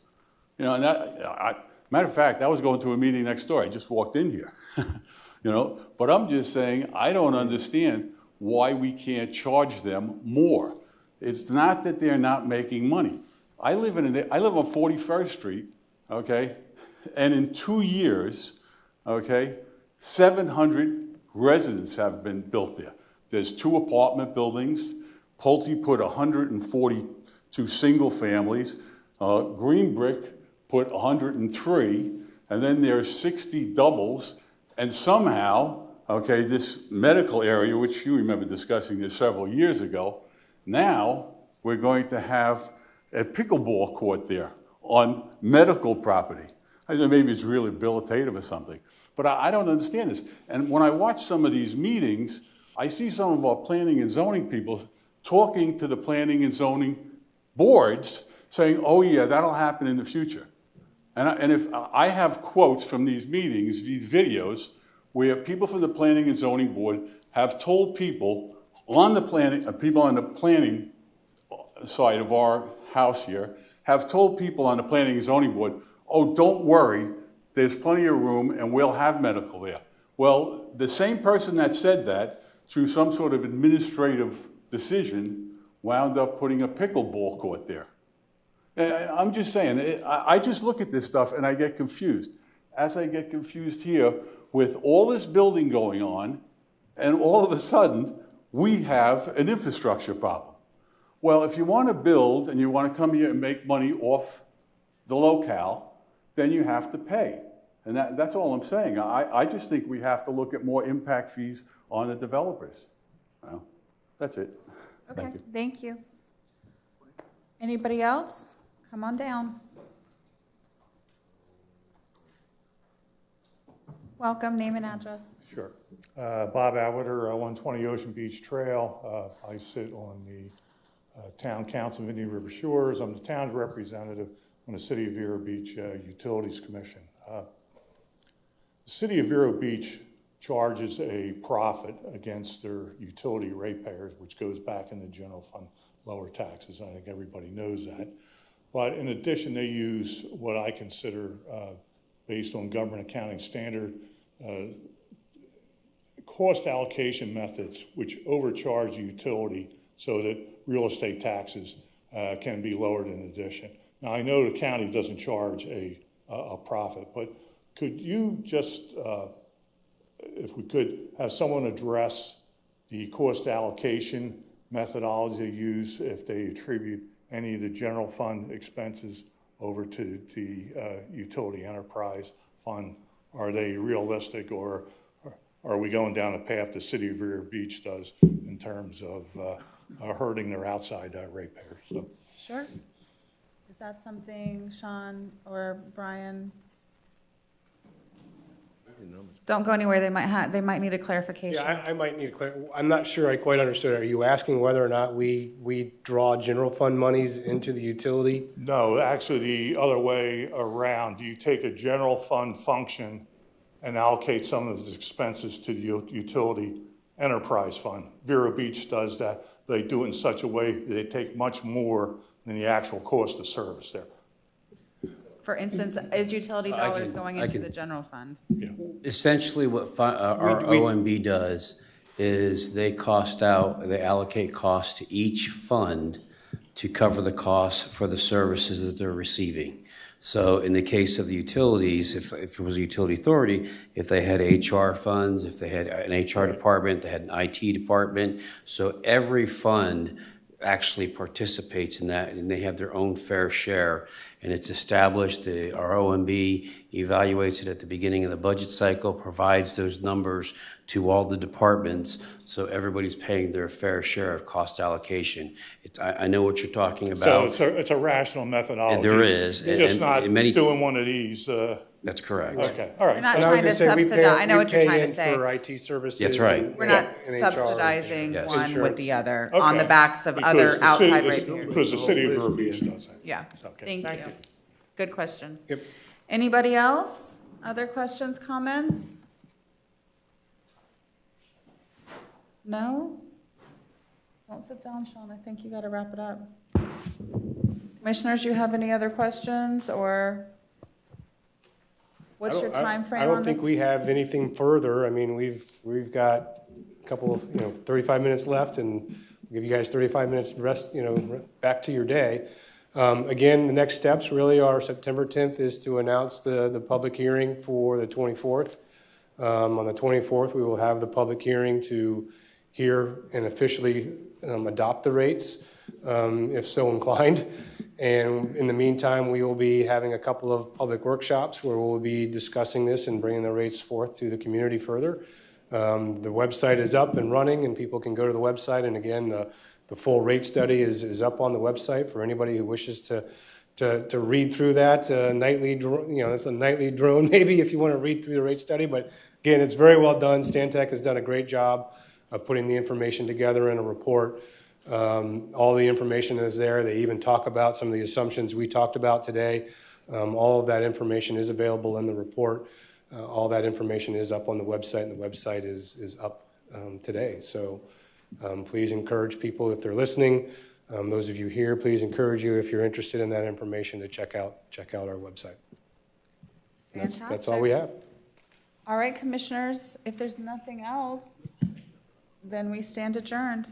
[SPEAKER 13] You know, and Matter of fact, I was going to a meeting next door. I just walked in here. You know, but I'm just saying, I don't understand why we can't charge them more. It's not that they're not making money. I live on 41st Street, okay? And in 2 years, okay, 700 residences have been built there. There's 2 apartment buildings. Pulte put 142 single families. Green Brick put 103. And then there's 60 doubles. And somehow, okay, this medical area, which you remember discussing this several years ago, now we're going to have a pickleball court there on medical property. I think maybe it's rehabilitative or something, but I don't understand this. And when I watch some of these meetings, I see some of our planning and zoning people talking to the planning and zoning boards saying, oh yeah, that'll happen in the future. And if I have quotes from these meetings, these videos, where people from the Planning and Zoning Board have told people on the planning side of our house here, have told people on the Planning and Zoning Board, oh, don't worry, there's plenty of room and we'll have medical there. Well, the same person that said that, through some sort of administrative decision, wound up putting a pickleball court there. I'm just saying, I just look at this stuff and I get confused. As I get confused here with all this building going on, and all of a sudden, we have an infrastructure problem. Well, if you want to build and you want to come here and make money off the locale, then you have to pay. And that's all I'm saying. I just think we have to look at more impact fees on the developers. Well, that's it.
[SPEAKER 1] Okay, thank you. Anybody else? Come on down. Welcome, name and address.
[SPEAKER 14] Sure. Bob Atwater, 120 Ocean Beach Trail. I sit on the Town Council of Indian River Shores. I'm the town's representative on the City of Vero Beach Utilities Commission. The City of Vero Beach charges a profit against their utility ratepayers, which goes back in the general fund, lower taxes. I think everybody knows that. But in addition, they use what I consider, based on government accounting standard, cost allocation methods which overcharge the utility so that real estate taxes can be lowered in addition. Now, I know the county doesn't charge a profit, but could you just, if we could, have someone address the cost allocation methodology they use if they attribute any of the general fund expenses over to the utility enterprise fund? Are they realistic, or are we going down a path the City of Vero Beach does in terms of hurting their outside ratepayers? So.
[SPEAKER 1] Sure. Is that something Sean or Brian? Don't go anywhere. They might need a clarification.
[SPEAKER 5] Yeah, I might need I'm not sure I quite understood. Are you asking whether or not we draw general fund monies into the utility?
[SPEAKER 14] No, actually the other way around. Do you take a general fund function and allocate some of the expenses to the utility enterprise fund? Vero Beach does that. They do it in such a way that they take much more than the actual cost of service there.
[SPEAKER 1] For instance, is utility dollars going into the general fund?
[SPEAKER 8] Essentially, what our OMB does is they allocate costs to each fund to cover the costs for the services that they're receiving. So in the case of the utilities, if it was a utility authority, if they had HR funds, if they had an HR department, they had an IT department, so every fund actually participates in that, and they have their own fair share. And it's established, our OMB evaluates it at the beginning of the budget cycle, provides those numbers to all the departments, so everybody's paying their fair share of cost allocation. I know what you're talking about.
[SPEAKER 14] So it's a rational methodology.
[SPEAKER 8] And there is.
[SPEAKER 14] It's just not doing one of these.
[SPEAKER 8] That's correct.
[SPEAKER 14] Okay, all right.
[SPEAKER 1] We're not trying to subsidize, I know what you're trying to say.
[SPEAKER 5] For IT services.
[SPEAKER 8] That's right.
[SPEAKER 1] We're not
[SPEAKER 5] and
[SPEAKER 1] subsidizing
[SPEAKER 8] Yes.
[SPEAKER 1] one with the other
[SPEAKER 14] Okay.
[SPEAKER 1] on the backs of
[SPEAKER 14] Because
[SPEAKER 1] other
[SPEAKER 14] the
[SPEAKER 1] outside
[SPEAKER 14] city-
[SPEAKER 1] ratepayers.
[SPEAKER 14] Because the City of Vero Beach does that.
[SPEAKER 1] Yeah,
[SPEAKER 14] Okay,
[SPEAKER 1] thank you. Good question.
[SPEAKER 5] Yep.
[SPEAKER 1] Anybody else? Other questions, comments? No? Don't sit down, Sean. I think you got to wrap it up. Commissioners, you have any other questions or What's your
[SPEAKER 5] I
[SPEAKER 1] timeframe
[SPEAKER 5] don't
[SPEAKER 1] on
[SPEAKER 5] think
[SPEAKER 1] this?
[SPEAKER 5] we have anything further. I mean, we've got a couple of, 35 minutes left, and we'll give you guys 35 minutes to rest, back to your day. Again, the next steps really are September 10th is to announce the public hearing for the 24th. On the 24th, we will have the public hearing to hear and officially adopt the rates, if so inclined. And in the meantime, we will be having a couple of public workshops where we'll be discussing this and bringing the rates forth to the community further. The website is up and running, and people can go to the website. And again, the full rate study is up on the website for anybody who wishes to read through that nightly. It's a nightly drone maybe if you want to read through the rate study. But again, it's very well done. Stantec has done a great job of putting the information together in a report. All the information is there. They even talk about some of the assumptions we talked about today. All of that information is available in the report. All that information is up on the website, and the website is up today. So please encourage people, if they're listening, those of you here, please encourage you, if you're interested in that information, to check out our website. That's all we have.
[SPEAKER 1] All right, commissioners, if there's nothing else, then we stand adjourned.